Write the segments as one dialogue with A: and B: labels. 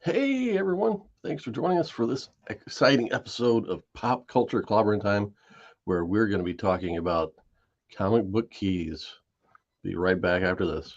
A: Hey everyone, thanks for joining us for this exciting episode of Pop Culture Clobbering Time, where we're going to be talking about comic book keys. Be right back after this.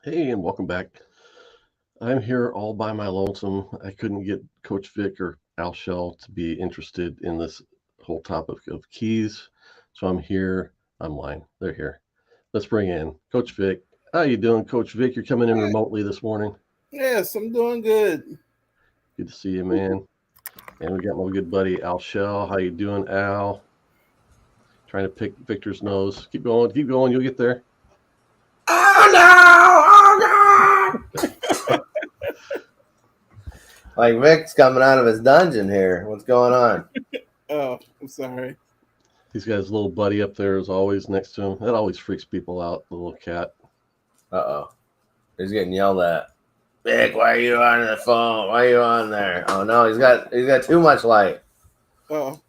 A: Hey, and welcome back. I'm here all by my lonesome. I couldn't get Coach Vic or Al Schell to be interested in this whole topic of keys, so I'm here. I'm lying. They're here. Let's bring in Coach Vic. How you doing, Coach Vic? You're coming in
B: Hi.
A: remotely this morning.
B: Yes, I'm doing good.
A: Good to see you, man. And we got my good buddy Al Schell. How you doing, Al? Trying to pick Victor's nose. Keep going. Keep going. You'll get there.
C: Oh no! Oh God! Like Vic's coming out of his dungeon here. What's going on?
B: Oh, I'm sorry.
A: He's got his little buddy up there as always next to him. That always freaks people out, the little cat.
C: Uh-oh. He's getting yelled at. Vic, why are you on the phone? Why are you on there? Oh no, he's got too much light.
B: Oh,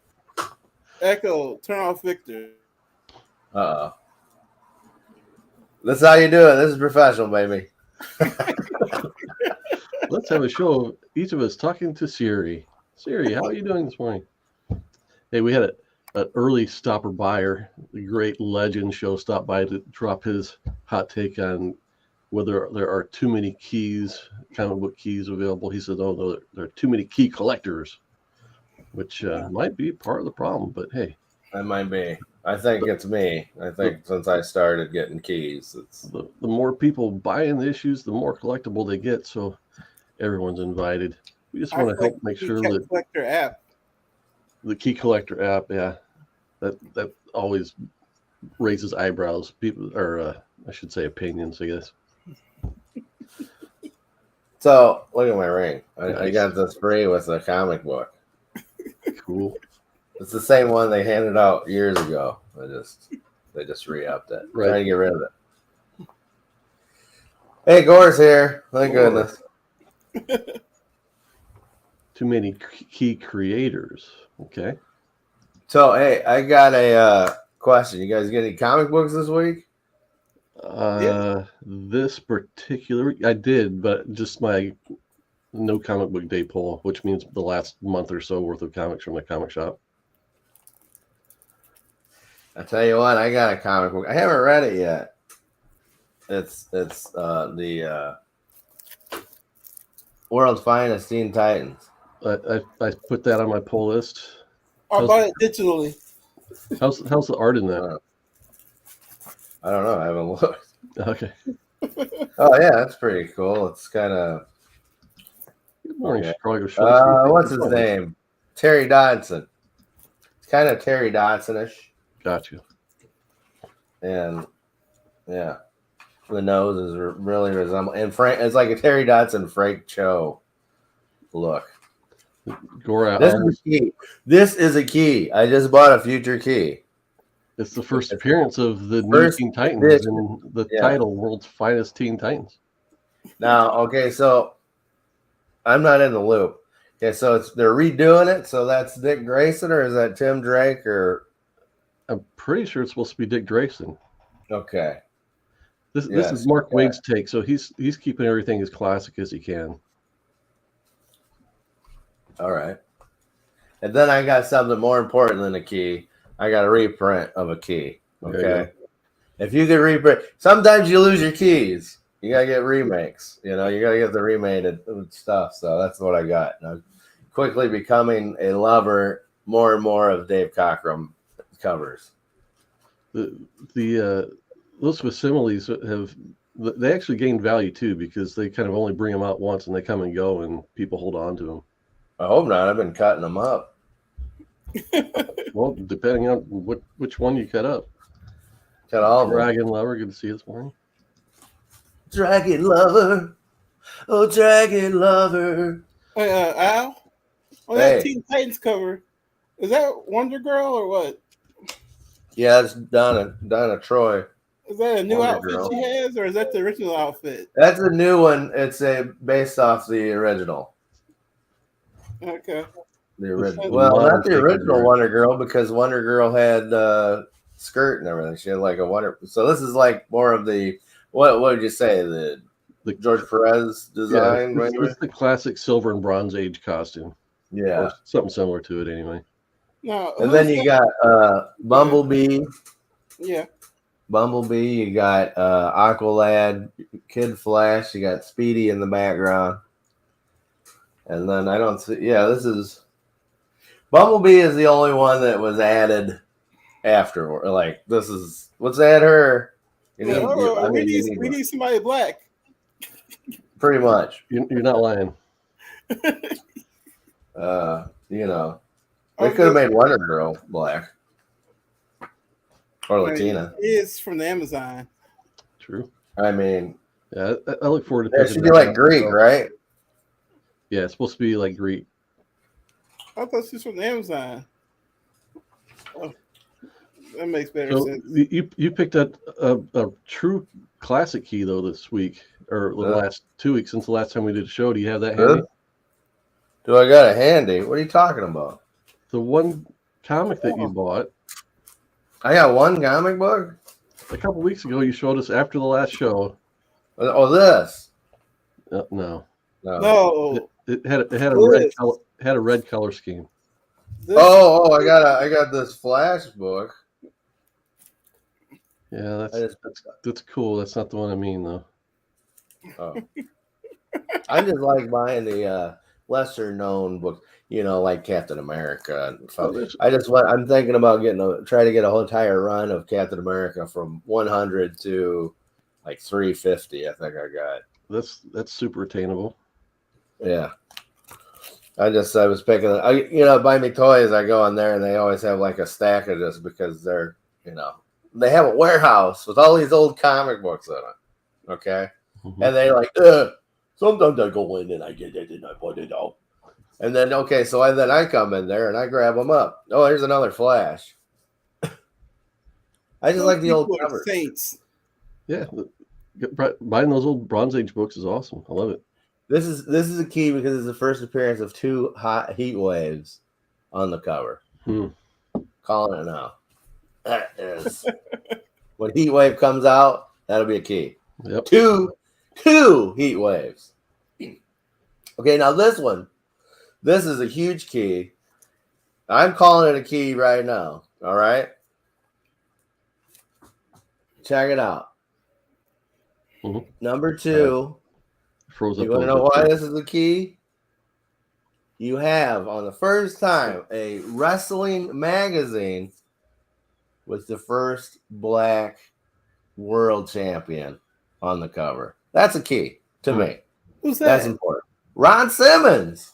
B: Echo, turn off Victor.
C: Uh-oh. This is how you do it. This is professional, baby.
A: Let's have a show of each of us talking to Siri. Siri, how are you doing this morning? Hey, we had an early stopper buyer, the great legend show, stopped by to drop his hot take on whether there are too many keys, comic book keys available. He said, oh, no, there are too many key collectors, which might be part of the problem. But hey.
C: That might be. I think it's me. I think since I started getting keys, it's
A: the more people buying the issues, the more collectible they get. So everyone's invited. We just want to help make sure that
B: collector app.
A: The key collector app, yeah, that always raises eyebrows. People, or I should say, opinions, I guess.
C: So look at my ring. I got this free with a comic book.
A: Cool.
C: It's the same one they handed out years ago. They just re-upped it.
A: Right.
C: Trying to get rid of it. Hey, Gore's here. Thank goodness.
A: Too many key creators. Okay.
C: So, hey, I got a question. You guys get any comic books this week?
A: This particular week, I did, but just my no comic book day pull, which means the last month or so worth of comics from the comic shop.
C: I tell you what, I got a comic book. I haven't read it yet. It's the World's Finest Teen Titans.
A: I put that on my pull list.
B: I'll buy it digitally.
A: How's the art in that?
C: I don't know. I haven't looked.
A: Okay.
C: Oh yeah, that's pretty cool. It's kind of.
A: Good morning, Chicago.
C: What's his name? Terry Dodson. It's kind of Terry Dodson-ish.
A: Gotcha.
C: And yeah, the nose is really resembling. And Frank, it's like a Terry Dodson, Frank Cho look.
A: Gora,
C: this is a key. This is a key. I just bought a future key.
A: It's the first appearance of the new Teen Titans in the title World's Finest Teen Titans.
C: Now, okay, so I'm not in the loop. Okay, so they're redoing it. So that's Dick Grayson, or is that Tim Drake, or?
A: I'm pretty sure it's supposed to be Dick Grayson.
C: Okay.
A: This is Mark Waid's take, so he's keeping everything as classic as he can.
C: All right. And then I got something more important than a key. I got a reprint of a key. Okay. If you could reprint, sometimes you lose your keys. You gotta get remakes. You know, you gotta get the remade stuff. So that's what I got. And I'm quickly becoming a lover more and more of Dave Cockrum covers.
A: Those facsimiles have They actually gain value too because they kind of only bring them out once and they come and go, and people hold on to them.
C: I hope not. I've been cutting them up.
A: Well, depending on which one you cut up.
C: Cut all of them.
A: Dragon Lover, good to see you this morning.
C: Dragon Lover. Oh, Dragon Lover.
B: Hey, Al? On that Teen Titans cover, is that Wonder Girl or what?
C: Yeah, it's Donna Troy.
B: Is that a new
C: Wonder
B: outfit
C: Girl.
B: she has, or is that the original outfit?
C: That's a new one. It's based off the original.
B: Okay.
C: The original.
A: The
C: Well,
A: modern
C: not the
A: take on
C: original
A: her.
C: Wonder Girl, because Wonder Girl had skirt and everything. She had like a Wonder. So this is like more of the what would you say, the George Perez design?
A: Yeah, it's the classic Silver and Bronze Age costume.
C: Yeah.
A: Or something similar to it anyway.
B: Now,
C: And then you got Bumblebee.
B: Yeah.
C: Bumblebee, you got Aqualad, Kid Flash, you got Speedy in the background. And then I don't see, this is Bumblebee is the only one that was added after. Like, this is, let's add her.
B: We need somebody black.
C: Pretty much.
A: You're not lying.
C: They could have made Wonder Girl black. Or Latina.
B: It is from the Amazon.
A: True.
C: I mean,
A: yeah, I look forward to.
C: It should be like Greek, right?
A: Yeah, it's supposed to be like Greek.
B: I thought she was from the Amazon. Oh, that makes better sense.
A: You picked up a true classic key though this week or the last 2 weeks since the last time we did a show. Do you have that handy?
C: Do I got it handy? What are you talking about?
A: The one comic that you bought.
C: I got one comic book.
A: A couple weeks ago, you showed us after the last show.
C: Oh, this?
A: No. It had a red color scheme.
C: I got this Flash book.
A: Yeah, that's cool. That's not the one I mean though.
C: Oh. I just like buying the lesser known books. Like Captain America. I'm thinking about try to get a whole entire run of Captain America from 100 to like 350. I think I got.
A: That's super attainable.
C: Yeah. I was picking. Buy me toys. I go in there and they always have like a stack of this because they're, they have a warehouse with all these old comic books in it. Okay, and they like. Sometimes I go in and I get it and I put it out. And then, so I come in there and I grab them up. Oh, here's another Flash. I just like the old covers.
B: Saints.
A: Yeah, buying those old Bronze Age books is awesome. I love it.
C: This is a key because it's the first appearance of 2 hot heat waves on the cover. Calling it now. That is when heat wave comes out, that'll be a key.
A: Yep.
C: Two heat waves. Okay, now this one. This is a huge key. I'm calling it a key right now. All right. Check it out. Number 2.
A: Froze up.
C: You want to know why this is a key? You have, on the first time, a wrestling magazine with the first black world champion on the cover. That's a key to me.
B: Who's that?
C: That's important. Ron Simmons.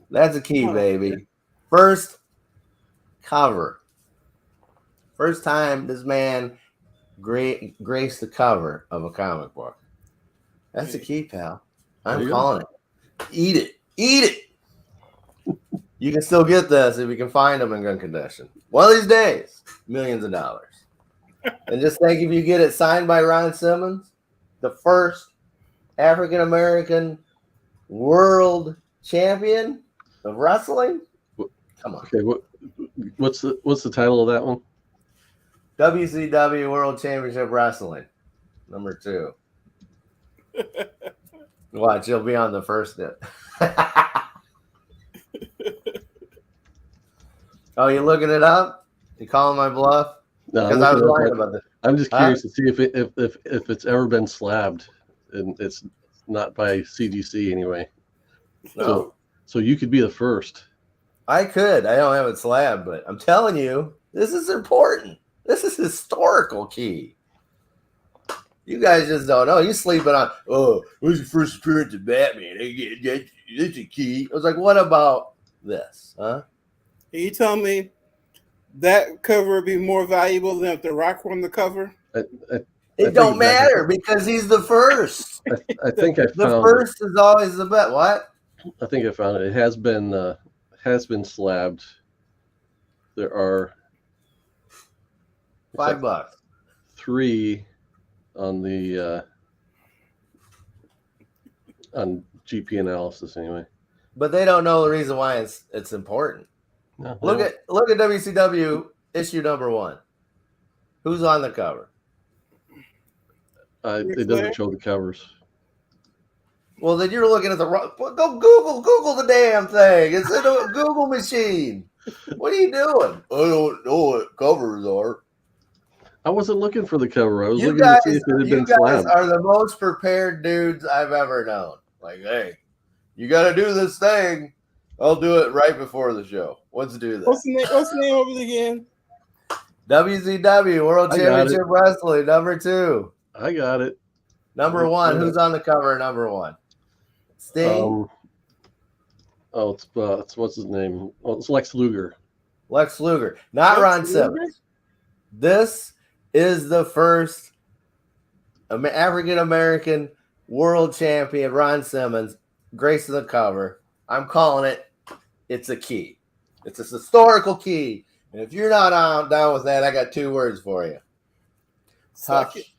C: That's a key, baby. First cover. First time this man graced the cover of a comic book. That's a key, pal. I'm calling it. Eat it. Eat it. You can still get this if you can find them in good condition. One of these days, millions of dollars. And just think if you get it signed by Ron Simmons, the first African-American world champion of wrestling. Come on.
A: Okay, what's the title of that one?
C: WCW World Championship Wrestling, number 2. Watch, you'll be on the first bit. Oh, you looking it up? You calling my bluff?
A: No,
C: Because I was lying about this.
A: I'm just curious to see if it's ever been slabbed, and it's not by CGC anyway.
C: No.
A: So you could be the first.
C: I could. I don't have it slabbed, but I'm telling you, this is important. This is historical key. You guys just don't know. You sleeping on, oh, who's your first appearance of Batman? That's a key. I was like, what about this? Huh?
B: You tell me that cover would be more valuable than if The Rock were on the cover?
C: It don't matter because he's the first.
A: I think I
C: The
A: found
C: first is always the best. What?
A: I think I found it. It has been slabbed. There are
C: $5.
A: 3 on the on GP analysis anyway.
C: But they don't know the reason why it's important.
A: No,
C: Look at WCW issue number 1. Who's on the cover?
A: it doesn't show the covers.
C: Well, then you're looking at the wrong. Go Google the damn thing. It's in a Google machine. What are you doing? I don't know what covers are.
A: I wasn't looking for the cover. I was
C: You
A: looking
C: guys,
A: to see if it had
C: you
A: been
C: guys
A: slabbed.
C: are the most prepared dudes I've ever known. Like, hey, you got to do this thing. I'll do it right before the show. Let's do this.
B: What's the name of it again?
C: WCW World Championship Wrestling number 2.
A: I got it.
C: Number 1. Who's on the cover? Number 1. Sting.
A: It's what's his name? Oh, it's Lex Luger.
C: Lex Luger, not Ron Simmons. This is the first African American world champion, Ron Simmons, gracing the cover. I'm calling it. It's a key. It's a historical key. And if you're not down with that, I got 2 words for you. Hush.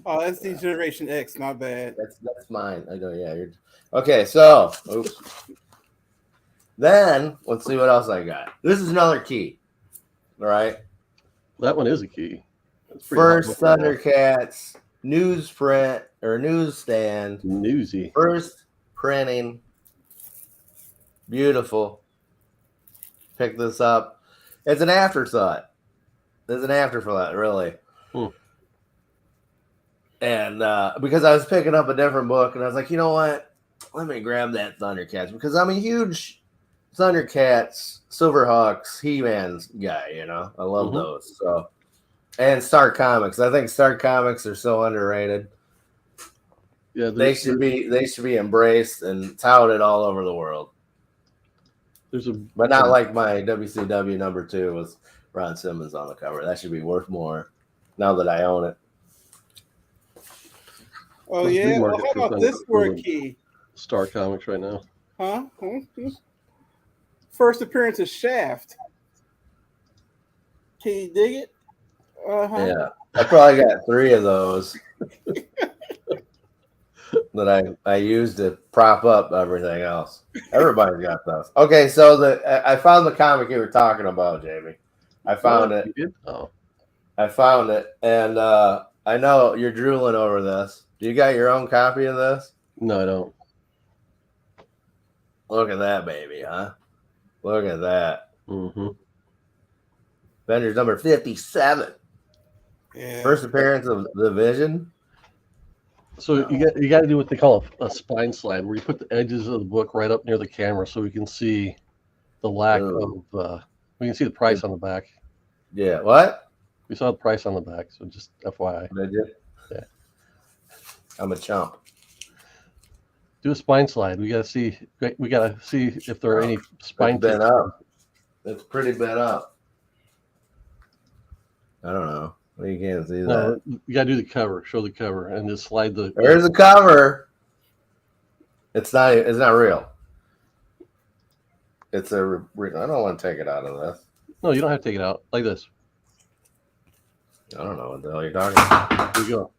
B: Oh, that's the Generation X. Not bad.
C: That's mine. I know. Yeah. Okay. So, oops. Then let's see what else I got. This is another key. All right.
A: That one is a key.
C: First Thundercats newsprint or newsstand.
A: Newsy.
C: First printing. Beautiful. Pick this up. It's an afterthought. There's an afterthought, really. And because I was picking up a different book, and I was like, you know what? Let me grab that Thundercats because I'm a huge Thundercats, Silverhawks, He-Man's guy. You know, I love those. So, and Star Comics. I think Star Comics are so underrated. Yeah, they should be embraced and touted all over the world. But not like my WCW number 2 with Ron Simmons on the cover. That should be worth more now that I own it.
B: Oh, yeah. Well, how about this word key?
A: Star Comics right now.
B: Huh? First appearance of Shaft. Can you dig it?
C: Yeah. I probably got 3 of those that I used to prop up everything else. Everybody's got those. Okay, so I found the comic you were talking about, Jamie. I found it.
A: Oh.
C: I found it, and I know you're drooling over this. Do you got your own copy of this?
A: No, I don't.
C: Look at that, baby, huh? Look at that.
A: Mm-hmm.
C: Avengers number 57.
B: Yeah.
C: First appearance of the Vision.
A: So you got to do what they call a spine slide, where you put the edges of the book right up near the camera, so we can see the lack of. We can see the price on the back.
C: Yeah. What?
A: We saw the price on the back, so just FYI.
C: Did you?
A: Yeah.
C: I'm a chump.
A: Do a spine slide. We gotta see. We gotta see if there are any spine.
C: It's bent up. It's pretty bent up. I don't know. You can't see that.
A: No, you gotta do the cover. Show the cover and just slide the.
C: There's the cover. It's not real. It's a. I don't want to take it out of this.
A: No, you don't have to take it out like this.
C: I don't know what the hell you're talking about.
A: Here you go.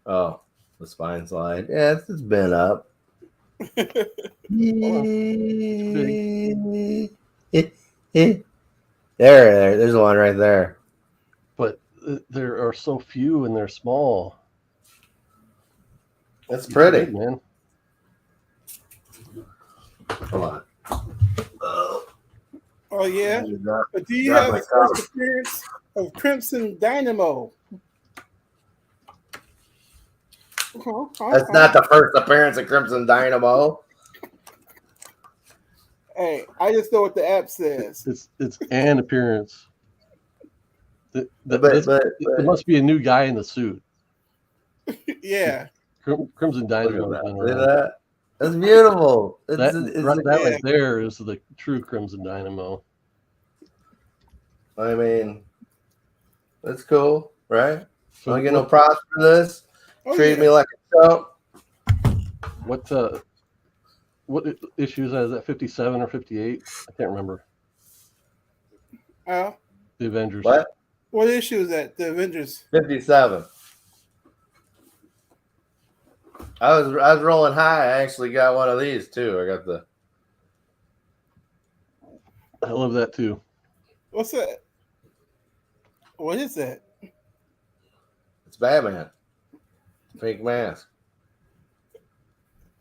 C: Oh, the spine slide. Yeah, it's bent up. There's one right there.
A: But there are so few and they're small.
C: That's pretty,
A: good, man.
C: Come on.
B: Oh yeah. But do you have the first appearance of Crimson Dynamo?
C: That's not the first appearance of Crimson Dynamo.
B: Hey, I just know what the app says.
A: It's an appearance. There must be a new guy in the suit.
B: Yeah.
A: Crimson Dynamo has been
C: See
A: around.
C: that? That's beautiful.
A: That right there is the true Crimson Dynamo.
C: I mean, that's cool, right?
A: So
C: I don't get no props for this. Treat me like a chump.
A: What issues is that? 57 or 58? I can't remember.
B: The
A: Avengers.
C: What
B: issue is that? The Avengers.
C: 57. I was rolling high. I actually got one of these too. I got the.
A: I love that too.
B: What's that? What is that?
C: It's Batman. Pink mask.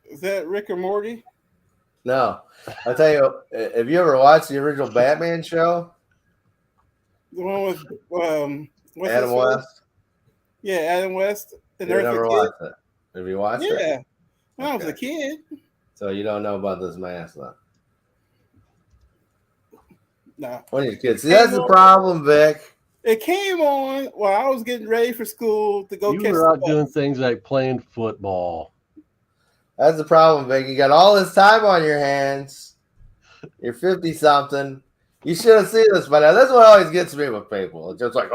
B: Is that Rick or Morty?
C: No. I'll tell you, have you ever watched the original Batman show?
B: The one with
C: Adam West?
B: Yeah, Adam West.
C: And you never watched it. Have you watched it?
B: Yeah. When I was a kid.
C: So you don't know about this mask, though?
B: No.
C: When you're a kid. See, that's the problem, Vic.
B: It came on while I was getting ready for school to go catch the bus.
A: You were out doing things like playing football.
C: That's the problem, Vic. You got all this time on your hands. You're 50-something. You should have seen this by now. That's what always gets me with people. It's just like,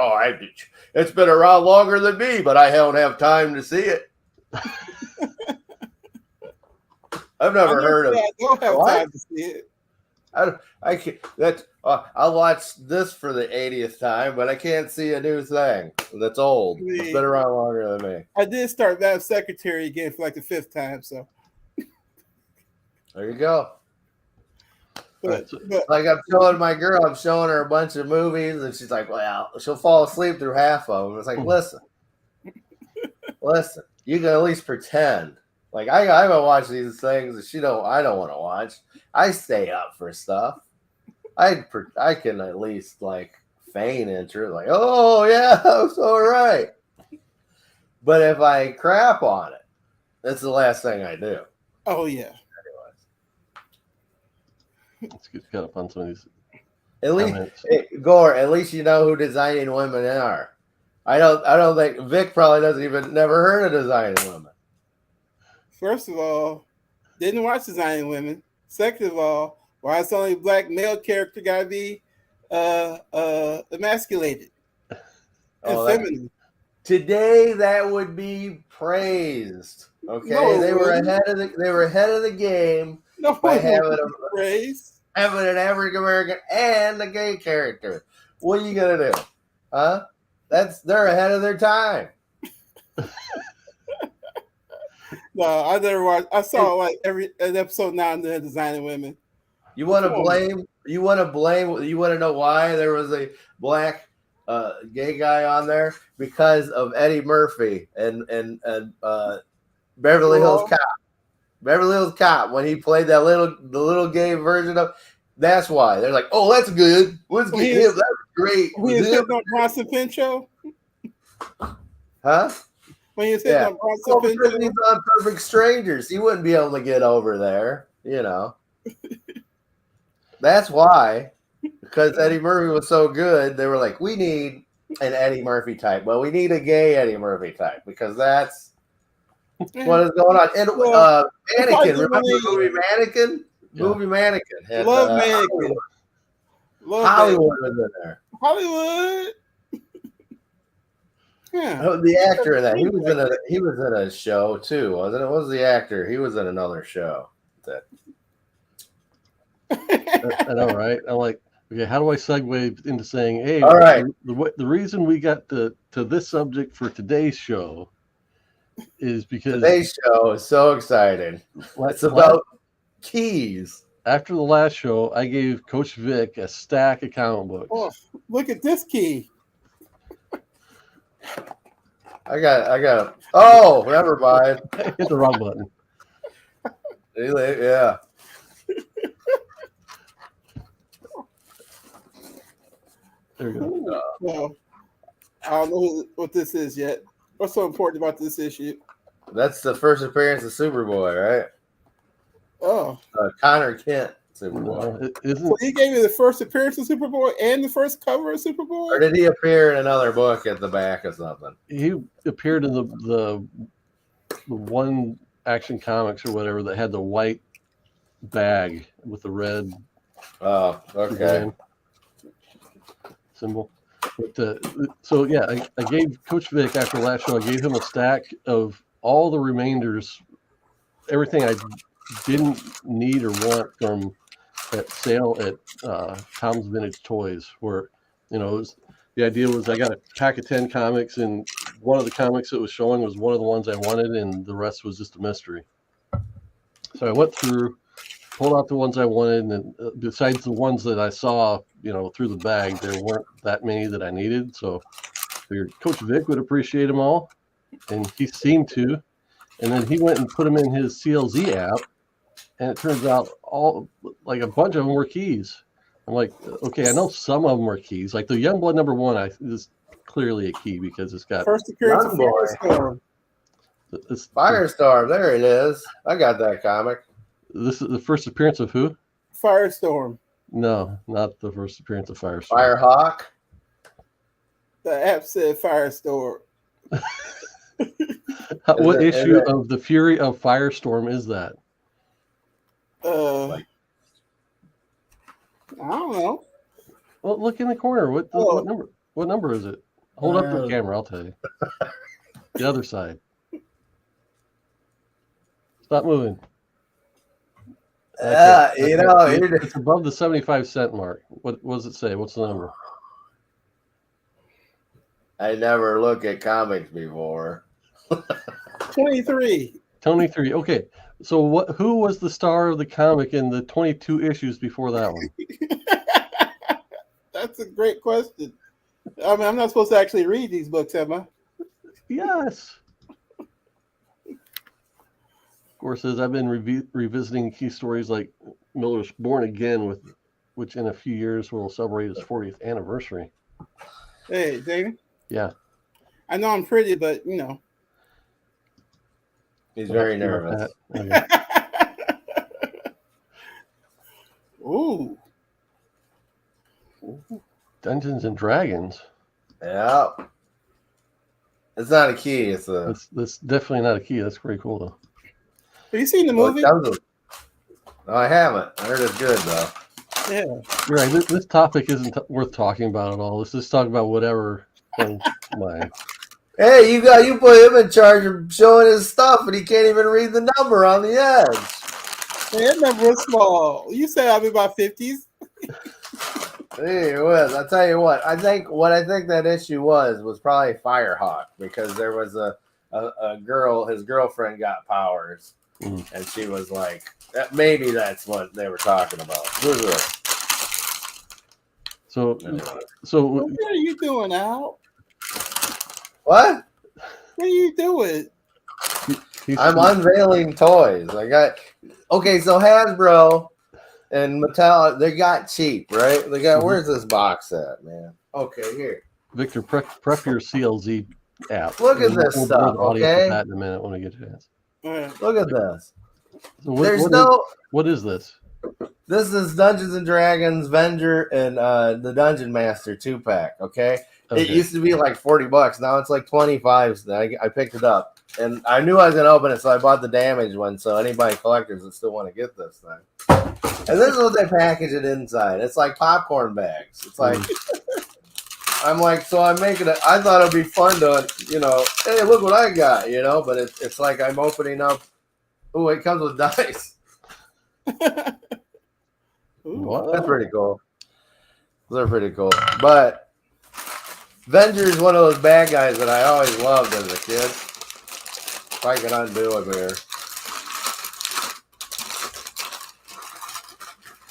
C: it's been around longer than me, but I don't have time to see it. I've never heard of it.
B: I don't have time to see it.
C: I can't. I watched this for the 80th time, but I can't see a new thing that's old. It's been around longer than me.
B: I did start that secretary again for like the 5th time, so
C: there you go.
B: But
C: like I'm showing my girl, I'm showing her a bunch of movies, and she's like, "Well, she'll fall asleep through half of them." It's like, listen, you can at least pretend. Like I haven't watched these things that I don't want to watch. I stay up for stuff. I can at least like feign interest, like, oh yeah, that's all right. But if I crap on it, that's the last thing I do.
B: Oh yeah.
A: Let's get caught up on some of these.
C: At least, Gore, at least you know who Designing Women are. I don't think Vic probably never heard of Designing Women.
B: First of all, didn't watch Designing Women. Second of all, why is only black male character gotta be emasculated and feminine?
C: Today that would be praised. Okay,
B: No,
C: they were ahead of the game by having an African American and a gay character. What are you gonna do? Huh? They're ahead of their time.
B: No, I never watched. I saw like every episode now and then Designing Women.
C: You want to blame? You want to know why there was a black gay guy on there? Because of Eddie Murphy and Beverly Hills Cop. Beverly Hills Cop, when he played the little gay version of, that's why they're like, oh, that's good. Let's get him. That's great.
B: When you said on Bronson Pinchot,
C: huh?
B: When you said on Bronson Pinchot,
C: he's on Perfect Strangers. He wouldn't be able to get over there, That's why, because Eddie Murphy was so good, they were like, we need an Eddie Murphy type. Well, we need a gay Eddie Murphy type because that's what is going on. And Mannequin, remember the movie Mannequin? Yeah. Movie Mannequin. Had,
B: Love Mannequin.
C: Hollywood was in there.
B: Hollywood. Yeah.
C: The actor in that. He was in a show too, wasn't it? What was the actor? He was in another show.
A: I know, right? I'm like, okay, how do I segue into saying, hey,
C: all right,
A: the reason we got to this subject for today's show is because
C: today's show is so exciting. It's about keys.
A: After the last show, I gave Coach Vic a stack of comic books.
B: Oh, look at this key.
C: I got. Oh, never mind.
A: Hit the wrong button.
C: Yeah.
A: There you go.
B: Well, I don't know what this is yet. What's so important about this issue?
C: That's the first appearance of Superboy, right?
B: Oh.
C: Connor Kent. Superboy.
A: No, it isn't.
B: So he gave you the first appearance of Superboy and the first cover of
C: Or
B: Superboy?
C: did he appear in another book at the back or something?
A: He appeared in the one Action Comics or whatever that had the white bag with the red
C: Oh, okay.
A: symbol. But so yeah, I gave Coach Vic after the last show. I gave him a stack of all the remainders, everything I didn't need or want from that sale at Tom's Vintage Toys, where it was, the idea was I got a pack of 10 comics, and one of the comics that was showing was one of the ones I wanted, and the rest was just a mystery. So I went through, pulled out the ones I wanted, and besides the ones that I saw, through the bag, there weren't that many that I needed. So I figured Coach Vic would appreciate them all, and he seemed to. And then he went and put them in his CLZ app, and it turns out a bunch of them were keys. I'm like, okay, I know some of them are keys. Like the Youngblood #1 is clearly a key because it's got
B: First appearance of
C: Youngboy.
B: Firestorm.
C: Firestorm, there it is. I got that comic.
A: This is the first appearance of who?
B: Firestorm.
A: No, not the first appearance of Firestorm.
C: Firehawk.
B: The app said Firestorm.
A: What issue of the Fury of Firestorm is that?
B: I don't know.
A: Well, look in the corner. What number? What number is it? Hold up the camera. I'll tell you. The other side. Stop moving.
C: It's
A: above the 75-cent mark. What does it say? What's the number?
C: I never look at comics before.
B: 23.
A: 23. Okay. So who was the star of the comic in the 22 issues before that one?
B: That's a great question. I mean, I'm not supposed to actually read these books, am I?
A: Yes. Of course, as I've been revisiting key stories like Miller's Born Again, which in a few years will celebrate its 40th anniversary.
B: Hey, Jamie.
A: Yeah.
B: I know I'm pretty, but
C: He's very nervous.
A: Okay.
B: Ooh.
A: Dungeons and Dragons.
C: Yeah. It's not a key. It's a.
A: That's definitely not a key. That's pretty cool, though.
B: Have you seen the movie?
C: No, I haven't. I heard it's good, though.
B: Yeah.
A: You're right. This topic isn't worth talking about at all. Let's just talk about whatever comes to mind.
C: Hey, you put him in charge of showing his stuff, and he can't even read the number on the edge.
B: Man, that number was small. You said I'll be about 50s.
C: Hey, it was. I'll tell you what. I think that issue was probably Firehawk, because there was a girl. His girlfriend got powers, and she was like, maybe that's what they were talking about.
A: So
B: What are you doing, Al?
C: What?
B: What are you doing?
C: I'm unveiling toys. So Hasbro and Mattel, they got cheap, right? They got. Where's this box at, man? Okay, here.
A: Victor, prep your CLZ app.
C: Look at this stuff. Okay.
A: That in a minute when we get to that.
C: Look at this.
A: So what is this?
C: This is Dungeons and Dragons, Venger, and the Dungeon Master 2-pack. Okay. It used to be like $40. Now it's like 25. So I picked it up, and I knew I was gonna open it, so I bought the damaged one. So anybody collectors that still want to get this thing, and this is what they package it inside. It's like popcorn bags. It's like I'm like, so I'm making it. I thought it'd be fun to, hey, look what I got, But it's like I'm opening up. Oh, it comes with dice.
A: Wow.
C: That's pretty cool. Those are pretty cool, but. Venger is one of those bad guys that I always loved as a kid. If I can undo him here.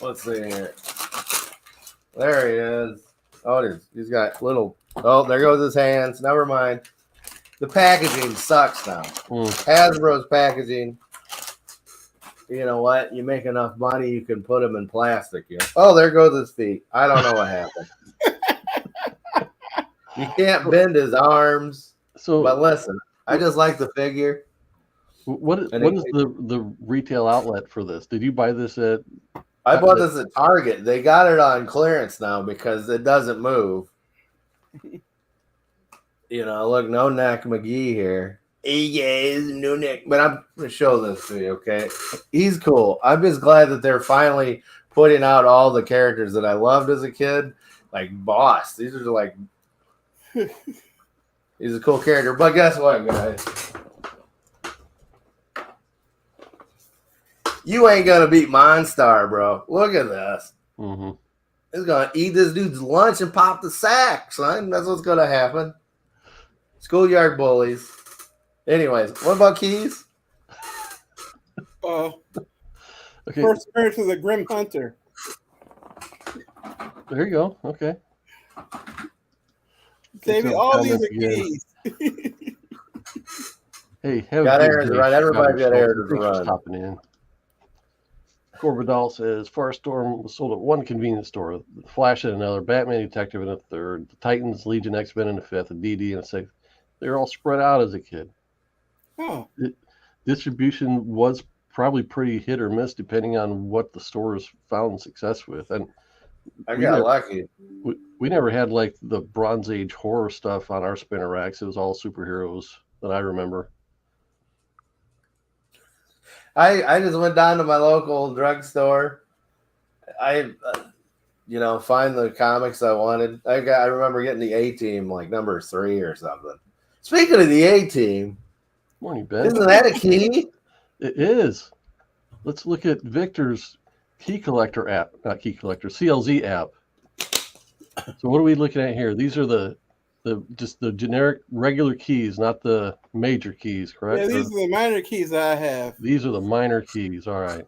C: Let's see here. There he is. Oh, he's got little. Oh, there goes his hands. Never mind. The packaging sucks now. Hasbro's packaging. You know what? You make enough money, you can put them in plastic. Oh, there goes his feet. I don't know what happened. You can't bend his arms. But listen, I just like the figure.
A: What is the retail outlet for this? Did you buy this at
C: I bought this at Target. They got it on clearance now because it doesn't move. Look, no neck McGee here. Hey guys, no neck. But I'm going to show this to you, okay? He's cool. I'm just glad that they're finally putting out all the characters that I loved as a kid. Like Boss. These are like... He's a cool character. But guess what, guys? You ain't going to beat Monstar, bro. Look at this.
A: Mm-hmm.
C: He's going to eat this dude's lunch and pop the sack, son. That's what's going to happen. Schoolyard bullies. Anyways, what about Keys?
A: Okay.
B: First appearance of the Grim Hunter.
A: There you go. Okay.
B: Davey, all these are Keys.
A: Hey,
C: got errands to run. Everybody got errands to run.
A: Stopping in. Corbadal says Firestorm was sold at one convenience store, the Flash at another, Batman Detective in a third, the Titans, Legion, X-Men in a fifth, a DD in a sixth. They're all spread out as a kid.
B: Oh.
A: Distribution was probably pretty hit or miss depending on what the stores found success with. And
C: I got lucky.
A: We never had like the Bronze Age horror stuff on our spinner racks. It was all superheroes that I remember.
C: I just went down to my local drugstore. I find the comics I wanted. I remember getting the A-Team like number 3 or something. Speaking of the A-Team,
A: morning, Ben.
C: Isn't that a key?
A: It is. Let's look at Victor's key collector app, not key collector, CLZ app. So what are we looking at here? These are the generic regular keys, not the major keys, correct?
B: Yeah, these are the minor keys I have.
A: These are the minor keys. All right.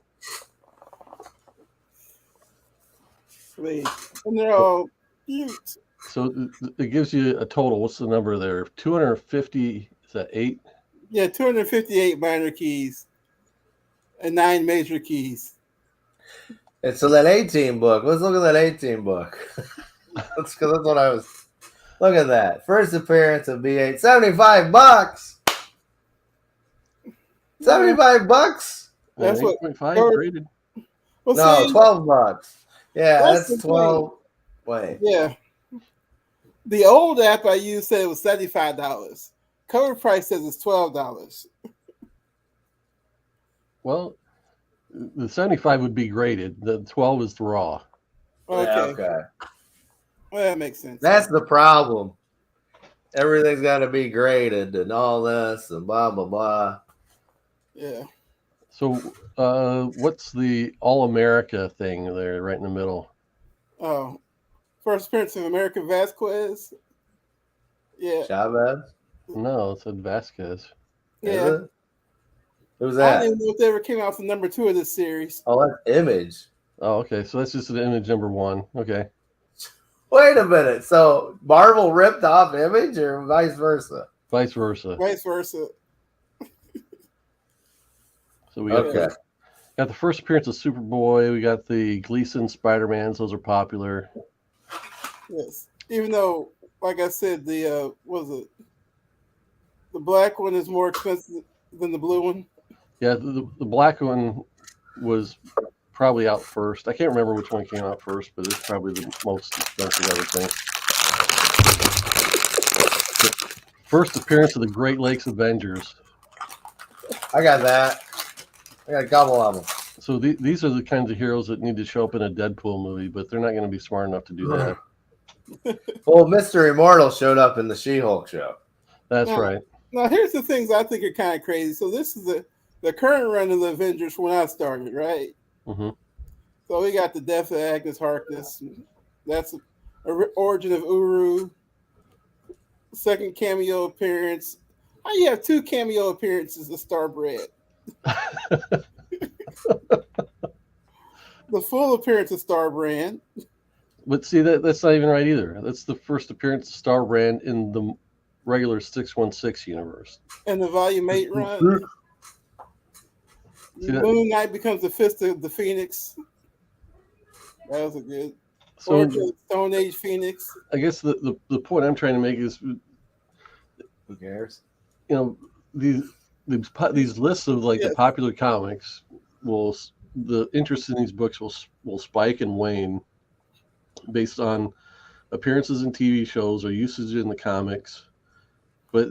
B: Sweet. And they're all cute.
A: So it gives you a total. What's the number there? 250. Is that 8?
B: Yeah, 258 minor keys and 9 major keys.
C: And so that A-Team book. Let's look at that A-Team book. That's what I was. Look at that. First appearance of B8. $75. $75?
B: That's what
A: 8.5 graded.
B: Well,
C: no,
B: see,
C: $12. Yeah, that's 12.
B: Thing.
C: Wait.
B: Yeah. The old app I used said it was $75. Cover price says it's $12.
A: Well, the 75 would be graded. The 12 is the raw.
B: Okay.
C: Yeah, okay.
B: Well, that makes sense.
C: That's the problem. Everything's got to be graded and all this and blah, blah, blah.
B: Yeah.
A: So what's the All-America thing there right in the middle?
B: Oh, first appearance of America Vasquez. Yeah.
C: Chavez?
A: No, it said Vasquez.
B: Yeah.
C: Who's
B: I
C: that?
B: didn't know if they ever came out for number 2 of this series.
C: Oh, that's Image.
A: Oh, okay. So that's just an image number 1. Okay.
C: Wait a minute. So Marvel ripped off Image or vice versa?
A: Vice versa.
B: Vice versa.
A: So we got,
C: okay.
A: Got the first appearance of Superboy. We got the Gleason Spider-Mans. Those are popular.
B: Yes. Even though, like I said, the black one is more expensive than the blue one. Yeah,
A: the black one was probably out first. I can't remember which one came out first, but it's probably the most expensive, I would think. The first appearance of the Great Lakes Avengers.
C: I got that. I got a couple of them.
A: So these are the kinds of heroes that need to show up in a Deadpool movie, but they're not going to be smart enough to do that.
C: Well, Mr. Immortal showed up in the She-Hulk show.
A: That's right.
B: Now, here's the things I think are kind of crazy. So this is the current run of the Avengers when I started, right?
A: Mm-hmm.
B: So we got the death of Agnes Harkness. That's origin of Uru. Second cameo appearance. How you have 2 cameo appearances of Starbread? The full appearance of Starbrand.
A: But see, that's not even right either. That's the first appearance of Starbrand in the regular 616 universe.
B: And the Volume 8 run. Moon Knight becomes the Fist of the Phoenix. That was a good.
A: So,
B: Stone Age Phoenix.
A: I guess the point I'm trying to make is,
C: who cares?
A: You know, these lists of like the popular comics will the interest in these books will spike and wane based on appearances in TV shows or usage in the comics, but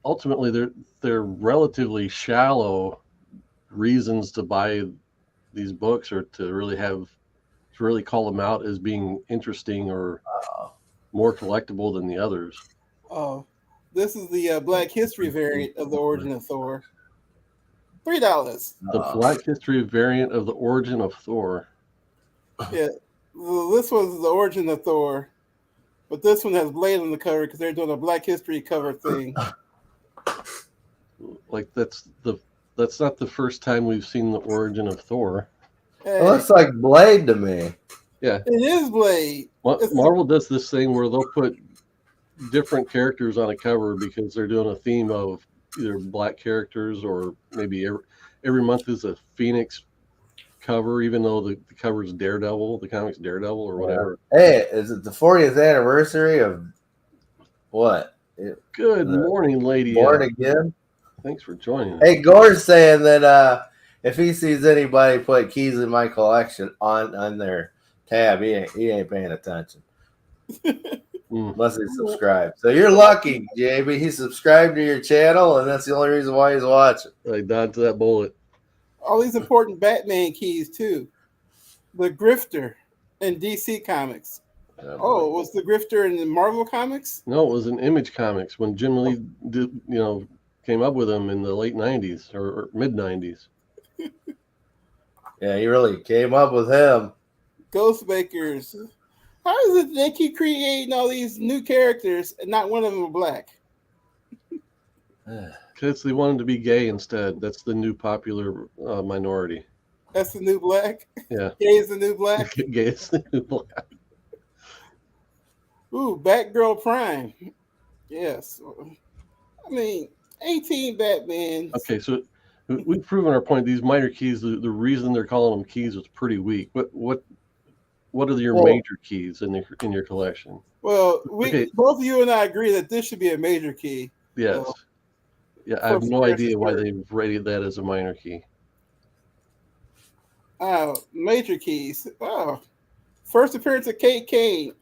A: ultimately they're relatively shallow reasons to buy these books or to really call them out as being interesting or more collectible than the others.
B: Oh, this is the Black History variant of the origin of Thor. $3.
A: The Black History variant of the origin of Thor.
B: Yeah, this was the origin of Thor, but this one has Blade on the cover because they're doing a Black History cover thing.
A: Like that's not the first time we've seen the origin of Thor.
B: Hey,
C: It looks like Blade to me.
A: Yeah,
B: it is Blade.
A: Marvel does this thing where they'll put different characters on a cover because they're doing a theme of either black characters or maybe every month is a Phoenix cover, even though the cover is Daredevil, the comic's Daredevil or whatever.
C: Hey, is it the 40th anniversary of what?
A: Good morning, lady.
C: Born Again?
A: Thanks for joining us.
C: Hey, Gore's saying that if he sees anybody put keys in my collection on their tab, he ain't paying attention. Unless he subscribed. So you're lucky, JB. He subscribed to your channel, and that's the only reason why he's watching.
A: I dodged that bullet.
B: All these important Batman keys too. The Grifter in DC Comics. Oh, was the Grifter in the Marvel Comics?
A: No, it was in Image Comics when Jim Lee came up with them in the late 90s or mid 90s.
C: Yeah, he really came up with him.
B: Ghostmakers. How is it they keep creating all these new characters and not one of them are black?
A: Because they wanted to be gay instead. That's the new popular minority.
B: That's the new black?
A: Yeah.
B: Gay is the new black?
A: Gay is the new black.
B: Ooh, Batgirl Prime. Yes. I mean, 18 Batman.
A: Okay, so we've proven our point. These minor keys, the reason they're calling them keys was pretty weak. What are your major keys in your collection?
B: Well, both of you and I agree that this should be a major key.
A: Yes. Yeah, I have no idea why they've rated that as a minor key.
B: Oh, major keys. Oh, first appearance of Kate Kane,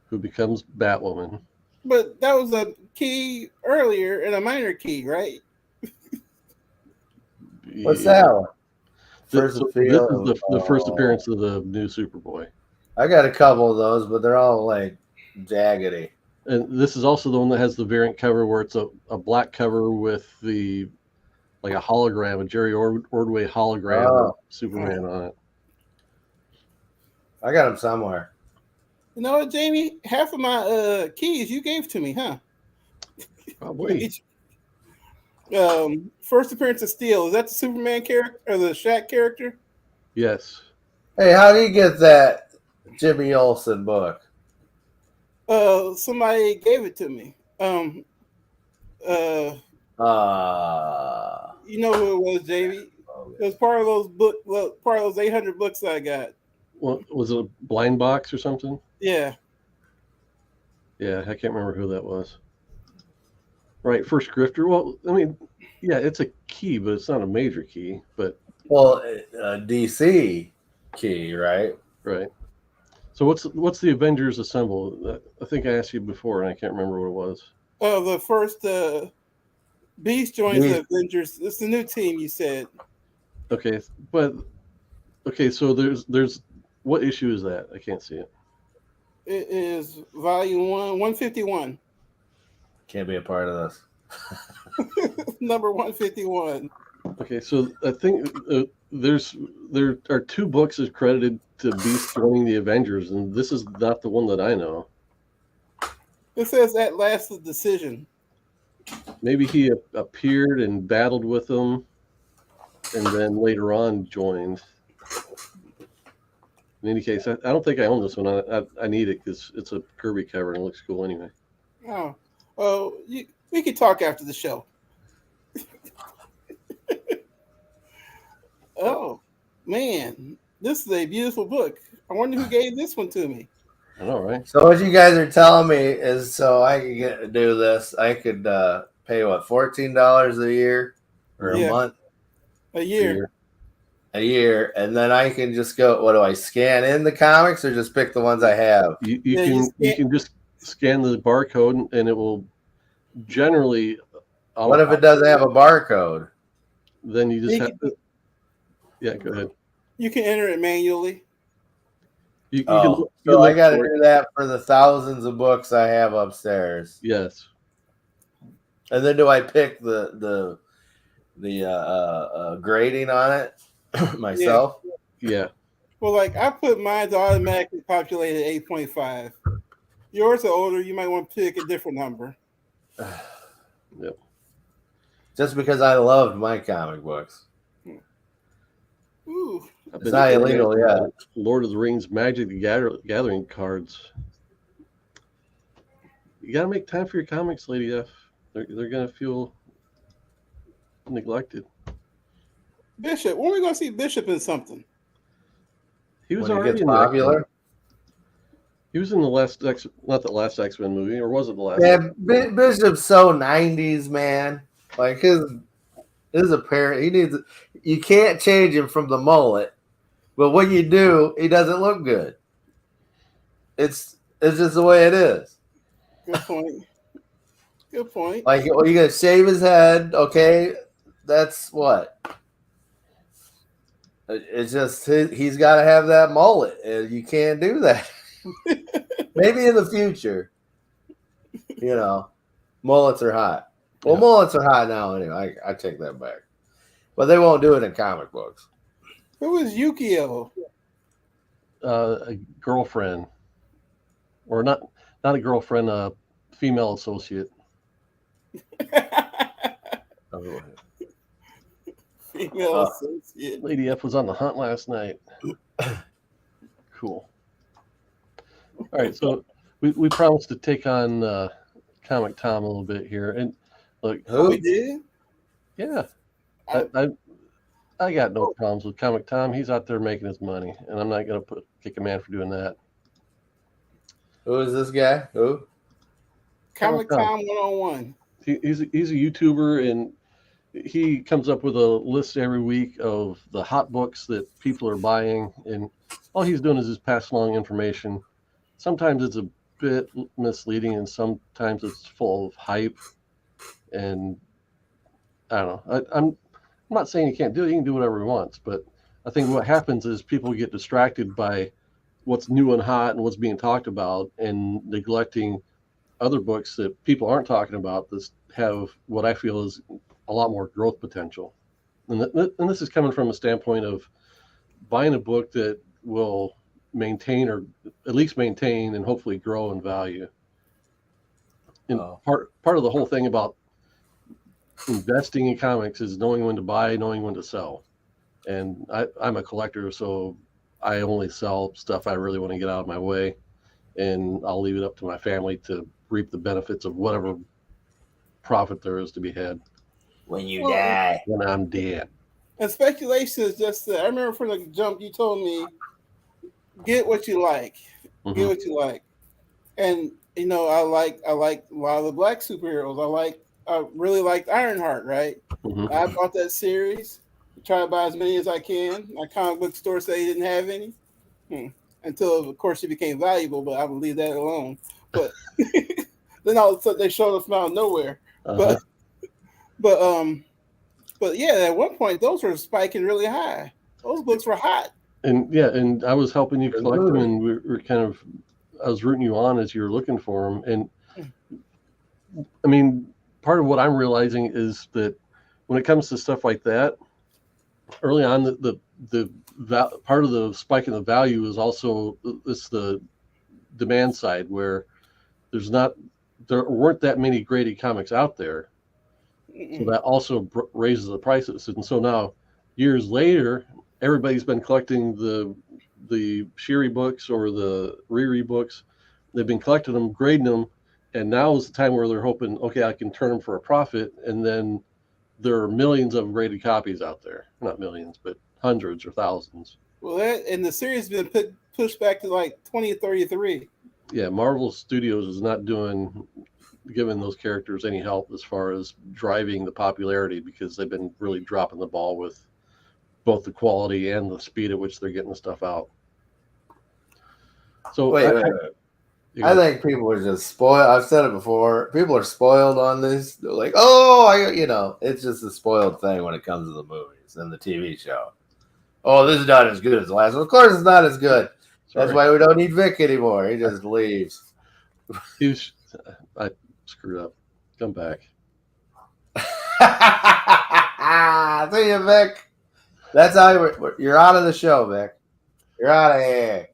A: who becomes Batwoman.
B: But that was a key earlier and a minor key, right?
C: What's that one?
A: This is the first appearance of the new Superboy.
C: I got a couple of those, but they're all like jaggedy.
A: And this is also the one that has the variant cover where it's a black cover with a hologram, a Jerry Ordway hologram of Superman on it.
C: I got them somewhere.
B: You know what, Jamie? Half of my keys you gave to me, huh?
A: Probably.
B: First appearance of Steel. Is that the Superman character or the Shaq character?
A: Yes.
C: Hey, how do you get that Jimmy Olsen book?
B: Somebody gave it to me. You know who it was, Jamie? It was part of those 800 books I got.
A: Well, was it a blind box or something?
B: Yeah.
A: Yeah, I can't remember who that was. Right, first grifter. Well, I mean, yeah, it's a key, but it's not a major key. But
C: DC key, right?
A: Right. So what's the Avengers Assemble? I think I asked you before, and I can't remember what it was.
B: Oh, the first Beast joins the Avengers. It's the new team, you said.
A: Okay, so there's what issue is that? I can't see it.
B: It is volume 151.
C: Can't be a part of this.
B: Number 151.
A: Okay, so I think there are two books credited to Beast joining the Avengers, and this is not the one that I know.
B: It says At Last the Decision.
A: Maybe he appeared and battled with them, and then later on joined. In any case, I don't think I own this one. I need it because it's a Kirby cover and it looks cool anyway.
B: Oh, we could talk after the show. Oh, man. This is a beautiful book. I wonder who gave this one to me.
A: I know, right?
C: So what you guys are telling me is so I could get to do this, I could pay what, $14 a year or a month?
B: A year.
C: a year, and then I can just go. What do I scan in the comics, or just pick the ones I have?
A: You can just scan the barcode, and it will generally.
C: What if it doesn't have a barcode?
A: Then you just have to. Yeah, go ahead.
B: You can enter it manually.
C: So I got to do that for the thousands of books I have upstairs.
A: Yes.
C: And then do I pick the grading on it myself?
A: Yeah.
B: Well, like I put mine to automatically populate at 8.5. Yours are older. You might want to pick a different number.
A: Yep.
C: Just because I loved my comic books.
B: Ooh.
C: It's not illegal yet.
A: Lord of the Rings Magic the Gathering cards. You got to make time for your comics, Lady F. They're going to feel neglected.
B: Bishop. When are we going to see Bishop in something?
A: He was
C: when
A: already
C: in popular.
A: He was in the last not the last X-Men movie, or was it the last?
C: Yeah, Bishop's so 90s, man. Like his apparent, he needs. You can't change him from the mullet, but when you do, he doesn't look good. It's just the way it is.
B: Good point. Good point.
C: Like, well, you gotta shave his head, okay? That's what. It's just he's got to have that mullet, and you can't do that. Maybe in the future, mullets are hot. Well, mullets are hot now anyway. I take that back, but they won't do it in comic books.
B: Who is Yukio?
A: A girlfriend, or not a girlfriend, a female associate.
B: Female associate.
A: Lady F was on the hunt last night. Cool. All right, so we promised to take on Comic Tom a little bit here, and look,
B: we did.
A: Yeah, I got no problems with Comic Tom. He's out there making his money, and I'm not gonna kick a man for doing that.
C: Who is this guy? Who?
B: Comic Tom 101.
A: He's a YouTuber, and he comes up with a list every week of the hot books that people are buying, and all he's doing is just passing along information. Sometimes it's a bit misleading, and sometimes it's full of hype. And I don't know. I'm not saying he can't do it. He can do whatever he wants. But I think what happens is people get distracted by what's new and hot and what's being talked about, and neglecting other books that people aren't talking about that have what I feel is a lot more growth potential. And this is coming from a standpoint of buying a book that will maintain, or at least maintain, and hopefully grow in value. And part of the whole thing about investing in comics is knowing when to buy, knowing when to sell. And I'm a collector, so I only sell stuff I really want to get out of my way, and I'll leave it up to my family to reap the benefits of whatever profit there is to be had.
C: When you die.
A: When I'm dead.
B: And speculation is just that. I remember from the jump you told me, get what you like. Mm-hmm. Get what you like. And I like a lot of the black superheroes. I really liked Ironheart, right? Mm-hmm. I bought that series. Try to buy as many as I can. My comic book store said he didn't have any. Until of course it became valuable, but I would leave that alone. But then all of a sudden they showed up out of nowhere. Uh-huh. But yeah, at one point those were spiking really high. Those books were hot.
A: And I was helping you collect them, and we're I was rooting you on as you were looking for them. And I mean, part of what I'm realizing is that when it comes to stuff like that, early on, the part of the spike in the value is also the demand side, where there weren't that many graded comics out there. So that also raises the prices. And so now, years later, everybody's been collecting the Shiri books or the Riri books. They've been collecting them, grading them, and now is the time where they're hoping, okay, I can turn them for a profit. And then there are millions of graded copies out there. Not millions, but hundreds or thousands.
B: Well, and the series has been pushed back to like 2033.
A: Yeah, Marvel Studios is not giving those characters any help as far as driving the popularity, because they've been really dropping the ball with both the quality and the speed at which they're getting the stuff out. So
C: wait. I think people are just spoiled. I've said it before. People are spoiled on this. They're like, oh, it's just a spoiled thing when it comes to the movies and the TV show. Oh, this is not as good as the last one. Of course, it's not as good. That's why we don't need Vic anymore. He just leaves.
A: I screwed up. Come back.
C: See you, Vic. That's how you're out of the show, Vic. You're out of here.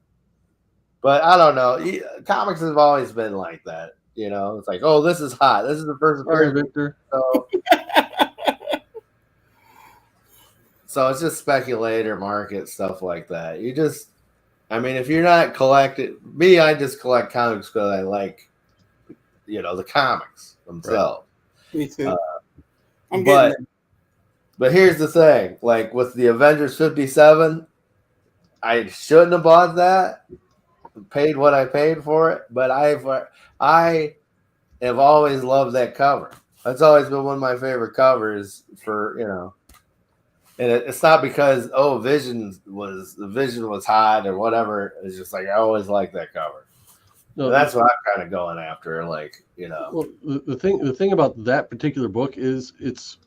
C: But I don't know. Comics have always been like that. It's like, oh, this is hot. This is the first
A: appearance. Sorry, Victor.
C: So it's just speculator market stuff like that. If you're not collected, I just collect comics because I like, the comics themselves.
B: Right. Me too.
C: But here's the thing, like with the Avengers 57, I shouldn't have bought that, paid what I paid for it, but I have always loved that cover. That's always been one of my favorite covers for, and it's not because, Vision was hot or whatever. It's just like, I always liked that cover. No, that's what I'm kind of going after. Like,
A: Well, the thing about that particular book is it's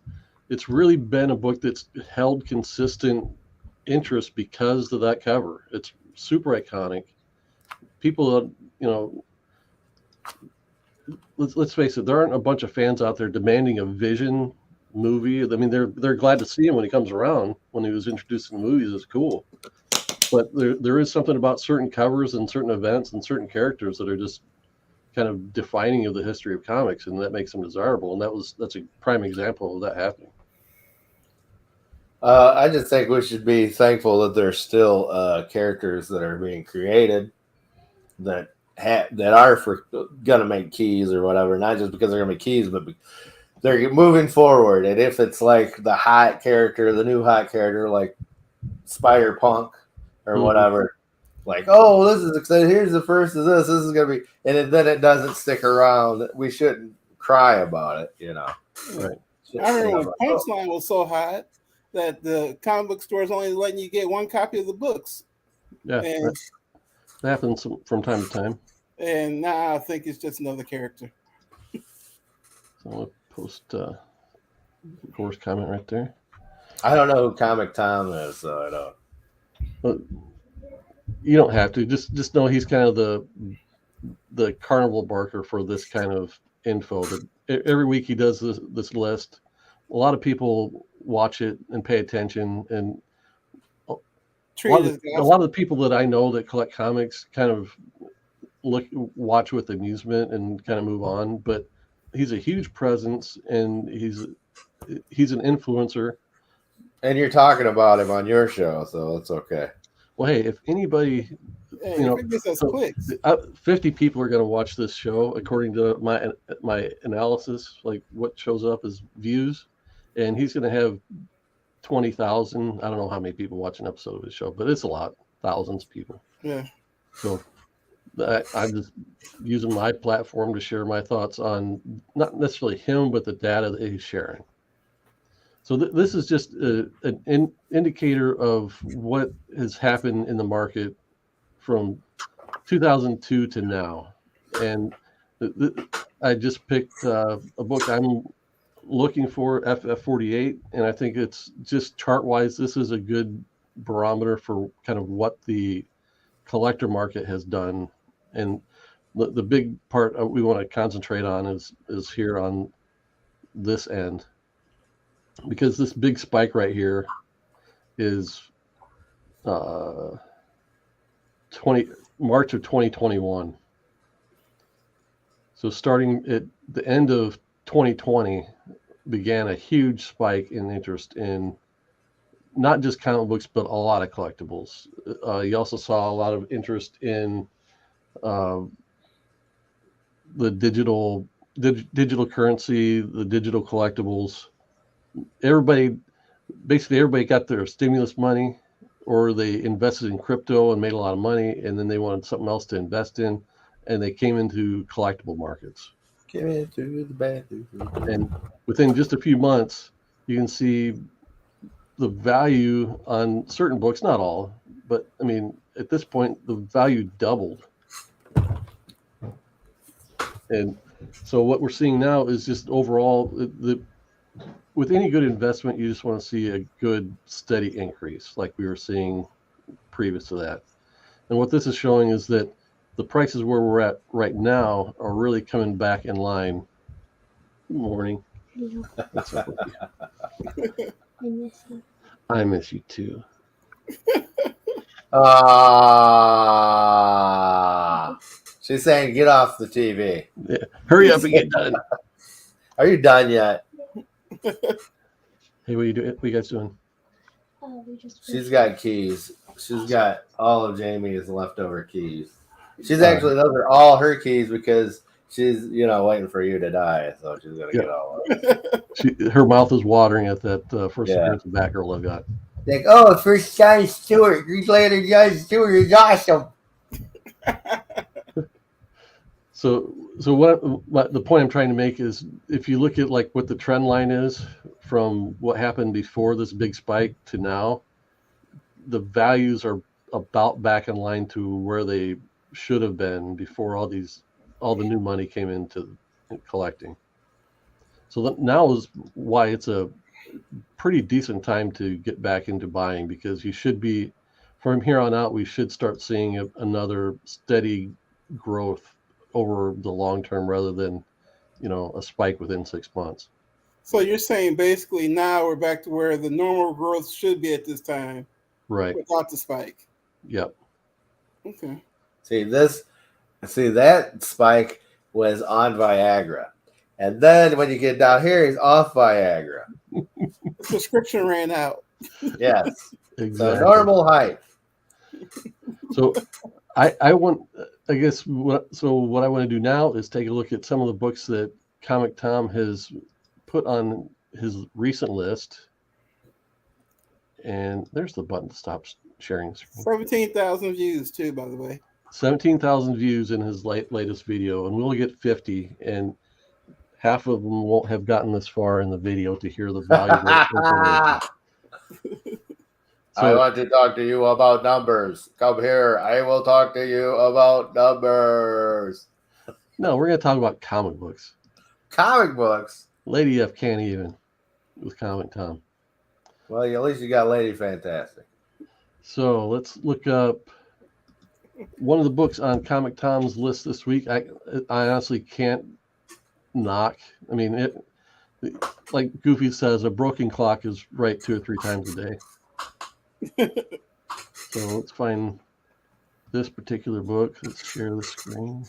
A: really been a book that's held consistent interest because of that cover. It's super iconic. People, let's face it, there aren't a bunch of fans out there demanding a Vision movie. I mean, they're glad to see him when he comes around. When he was introduced in the movies, it's cool. But there is something about certain covers and certain events and certain characters that are just kind of defining of the history of comics, and that makes them desirable. And that's a prime example of that happening.
C: I just think we should be thankful that there's still characters that are being created that are gonna make keys or whatever. Not just because they're gonna make keys, but they're moving forward. And if it's like the hot character, the new hot character, like Spider-Punk or whatever, like, oh, this is exciting. Here's the first of this. This is gonna be, and then it doesn't stick around. We shouldn't cry about it,
A: Right.
B: I remember when Punchline was so hot that the comic book stores only letting you get one copy of the books.
A: Yeah, that happens from time to time.
B: And now I think it's just another character.
A: So I'll post Core's comment right there.
C: I don't know who Comic Tom is, so I don't.
A: But you don't have to. Just know he's kind of the carnival barker for this kind of info. That every week he does this list. A lot of people watch it and pay attention, and a lot of the people that I know that collect comics kind of watch with amusement and kind of move on. But he's a huge presence, and he's an influencer.
C: And you're talking about him on your show, so it's okay.
A: Well, hey, if anybody, 50 people are going to watch this show, according to my analysis, like what shows up as views, and he's going to have 20,000. I don't know how many people watch an episode of his show, but it's a lot, thousands of people.
B: Yeah.
A: So I'm just using my platform to share my thoughts on not necessarily him, but the data that he's sharing. So this is just an indicator of what has happened in the market from 2002 to now. And I just picked a book I'm looking for, FF48, and I think it's just chart-wise, this is a good barometer for kind of what the collector market has done. And the big part we want to concentrate on is here on this end. Because this big spike right here is March of 2021. So starting at the end of 2020 began a huge spike in interest in not just comic books, but a lot of collectibles. You also saw a lot of interest in the digital currency, the digital collectibles. Everybody got their stimulus money, or they invested in crypto and made a lot of money, and then they wanted something else to invest in, and they came into collectible markets.
C: Came into the bathroom.
A: And within just a few months, you can see the value on certain books, not all, but I mean, at this point, the value doubled. And so what we're seeing now is just overall, with any good investment, you just want to see a good steady increase like we were seeing previous to that. And what this is showing is that the prices where we're at right now are really coming back in line. Good morning. What's up with you?
D: I miss you.
A: I miss you too.
C: She's saying, get off the TV.
A: Yeah. Hurry up and get done.
C: Are you done yet?
A: Hey, what are you doing? What are you guys doing?
C: She's got keys. She's got all of Jamie's leftover keys. She's actually, those are all her keys because she's, waiting for you to die. So she's going to get all of it.
A: Her mouth is watering at that first appearance of Batgirl I got.
C: Like, oh, first John Stewart. Who's later John Stewart is awesome.
A: So what the point I'm trying to make is, if you look at like what the trend line is from what happened before this big spike to now, the values are about back in line to where they should have been before all the new money came into collecting. So now is why it's a pretty decent time to get back into buying, because you should be, from here on out, we should start seeing another steady growth over the long term rather than, a spike within 6 months.
B: So you're saying basically now we're back to where the normal growth should be at this time,
A: Right.
B: without the spike.
A: Yep.
B: Okay.
C: See, that spike was on Viagra. And then when you get down here, he's off Viagra.
B: The prescription ran out.
C: Yes.
A: Exactly.
C: So normal height.
A: So I want, I guess, what I want to do now is take a look at some of the books that Comic Tom has put on his recent list. And there's the button to stop sharing the screen.
B: 17,000 views too, by the way.
A: 17,000 views in his latest video, and we'll get 50, and half of them won't have gotten this far in the video to hear the valuable information.
C: I want to talk to you about numbers. Come here. I will talk to you about numbers.
A: No, we're going to talk about comic books.
C: Comic books?
A: Lady F can't even with Comic Tom.
C: Well, at least you got Lady Fantastic.
A: So let's look up one of the books on Comic Tom's list this week. I honestly can't knock. I mean, like Goofy says, a broken clock is right 2 or 3 times a day. So let's find this particular book. Let's share the screen.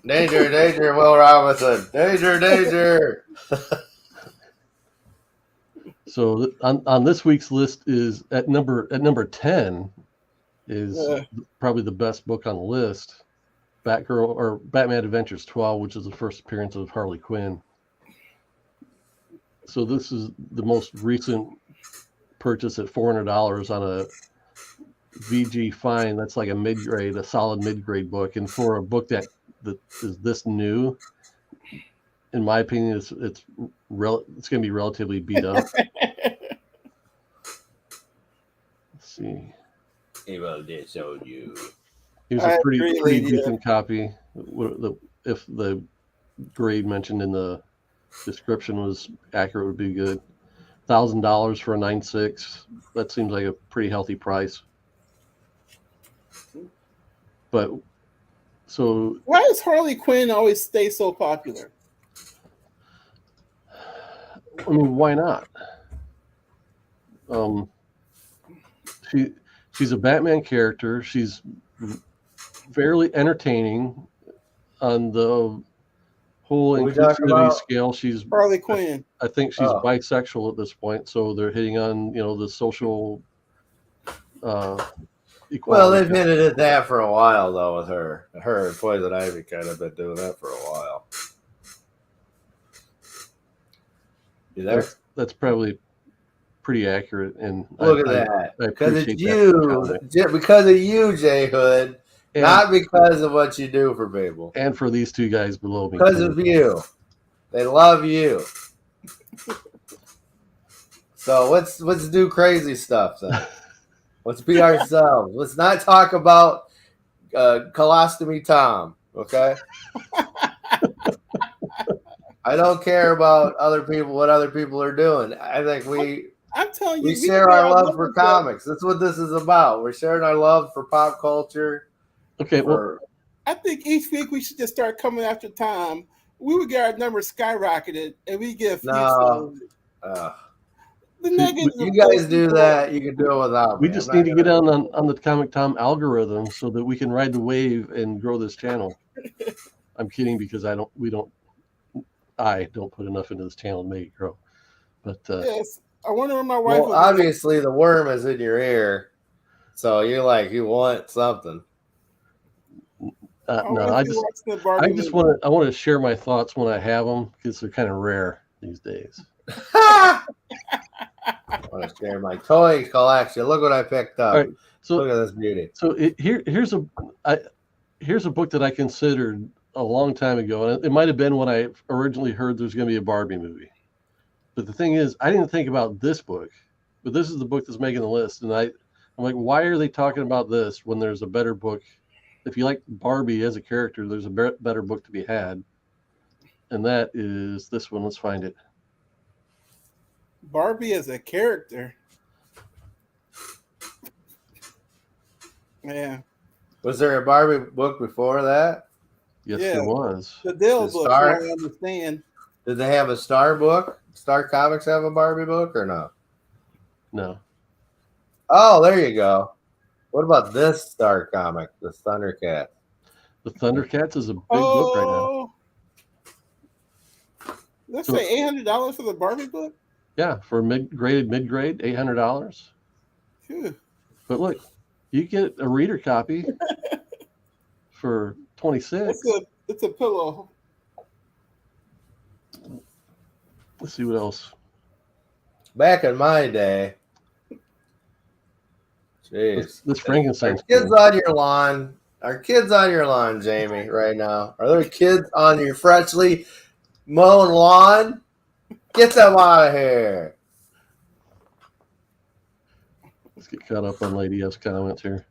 C: Danger, danger, Will Robinson. Danger, danger.
A: So on this week's list is at number 10 is probably the best book on the list. Batgirl, or Batman Adventures 12, which is the first appearance of Harley Quinn. So this is the most recent purchase at $400 on a VG Fine. That's like a solid mid-grade book. And for a book that is this new, in my opinion, it's going to be relatively beat up. Let's see.
C: He will disown you.
A: Here's a pretty decent copy. If the grade mentioned in the description was accurate, would be good. $1,000 for a 9.6. That seems like a pretty healthy price. But so
B: why does Harley Quinn always stay so popular?
A: I mean, why not? She's a Batman character. She's fairly entertaining on the whole inclusivity scale. She's
B: Harley Quinn.
A: I think she's bisexual at this point, so they're hitting on the social equality.
C: Well, they've hinted at that for a while, though, with her. Her and Poison Ivy kind of been doing that for a while. You there?
A: That's probably pretty accurate. And
C: look at that. Because it's
A: you.
C: Because of you, Jay Hood. And not because of what you do for people.
A: And for these two guys below me.
C: Because of you. They love you. So let's do crazy stuff then. Let's be ourselves. Let's not talk about Colostomy Tom. Okay. I don't care about other people, what other people are doing. I think
B: I'm telling you,
C: we share our love for comics. That's what this is about. We're sharing our love for pop culture.
A: Okay, well,
B: I think each week we should just start coming after Tom. We would get our numbers skyrocketed, and we get a few.
C: No.
B: The negative.
C: You guys do that. You can do it without
A: we
C: me.
A: just need to get on the Comic Tom algorithm so that we can ride the wave and grow this channel. I'm kidding because I don't put enough into this channel to make it grow. But
B: yes, I wonder where my wife.
C: Well, obviously the worm is in your ear, so you want something.
A: No, I want to share my thoughts when I have them because they're kind of rare these days.
C: I want to share my toy collection. Look what I picked up.
A: Right, so
C: look at this beauty.
A: So here's a book that I considered a long time ago, and it might have been when I originally heard there's going to be a Barbie movie. But the thing is, I didn't think about this book, but this is the book that's making the list, and I'm like, why are they talking about this when there's a better book? If you like Barbie as a character, there's a better book to be had, and that is this one. Let's find it.
B: Barbie as a character. Yeah.
C: Was there a Barbie book before that?
A: Yes, there was.
B: The Dale book, I understand.
C: Did they have a Star book? Star Comics have a Barbie book or no?
A: No.
C: Oh, there you go. What about this Star comic, the Thundercats?
A: The Thundercats is a big book right
B: now. Let's say $800 for the Barbie book?
A: Yeah, for mid-grade, $800. But look, you get a reader copy for $26.
B: It's a pillow.
A: Let's see what else.
C: Back in my day, jeez,
A: this Frankenstein.
C: Kids on your lawn. Are kids on your lawn, Jamie? Right now, are there kids on your freshly mown lawn? Get them out of here.
A: Let's get caught up on Lady F's comments here.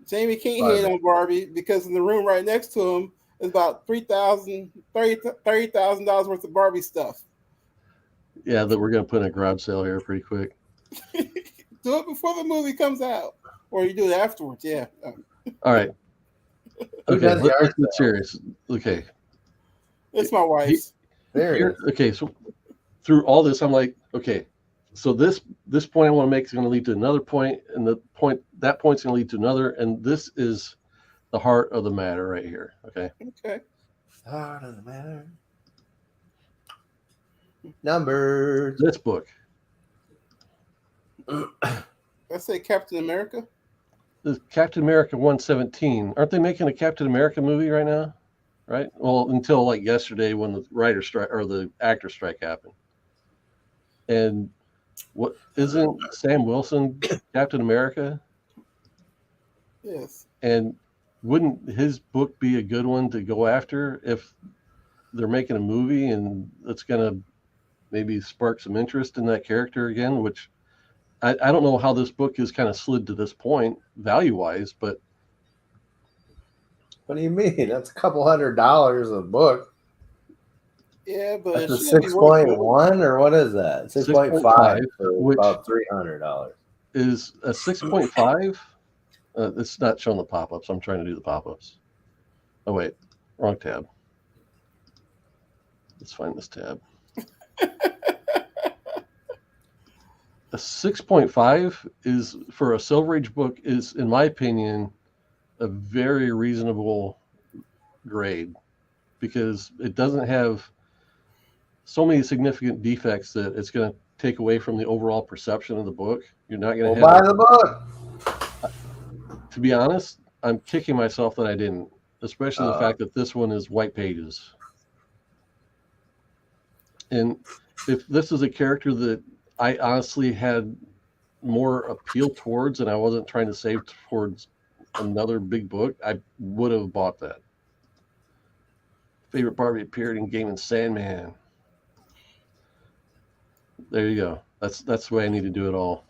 B: Jamie can't hate on Barbie because in the room right next to him is about $30,000 worth of Barbie stuff.
A: Yeah, that we're going to put in a garage sale here pretty quick.
B: Do it before the movie comes out, or you do it afterwards. Yeah.
A: All right. Okay, let's get serious. Okay.
B: It's my wife's.
A: Okay, so through all this, I'm like, okay, so this point I want to make is going to lead to another point, and that point's going to lead to another, and this is the heart of the matter right here. Okay.
B: Okay.
C: Heart of the matter. Numbers.
A: This book.
B: Let's say Captain America.
A: This Captain America 117. Aren't they making a Captain America movie right now? Right. Well, until like yesterday when the writer strike or the actor strike happened. And what isn't Sam Wilson Captain America?
B: Yes.
A: And wouldn't his book be a good one to go after if they're making a movie and it's going to maybe spark some interest in that character again, which I don't know how this book has kind of slid to this point value-wise, but
C: what do you mean? That's a couple $100 a book.
B: Yeah, but
C: that's a 6.1 or what is that? 6.5 for about $300.
A: Is a 6.5? It's not showing the pop-ups. I'm trying to do the pop-ups. Oh wait, wrong tab. Let's find this tab. A 6.5 is for a Silver Age book is, in my opinion, a very reasonable grade because it doesn't have so many significant defects that it's going to take away from the overall perception of the book. You're not going to
C: buy the book.
A: To be honest, I'm kicking myself that I didn't, especially the fact that this one is white pages. And if this is a character that I honestly had more appeal towards and I wasn't trying to save towards another big book, I would have bought that. Favorite Barbie appeared in Game and Sandman. There you go. That's the way I need to do it all.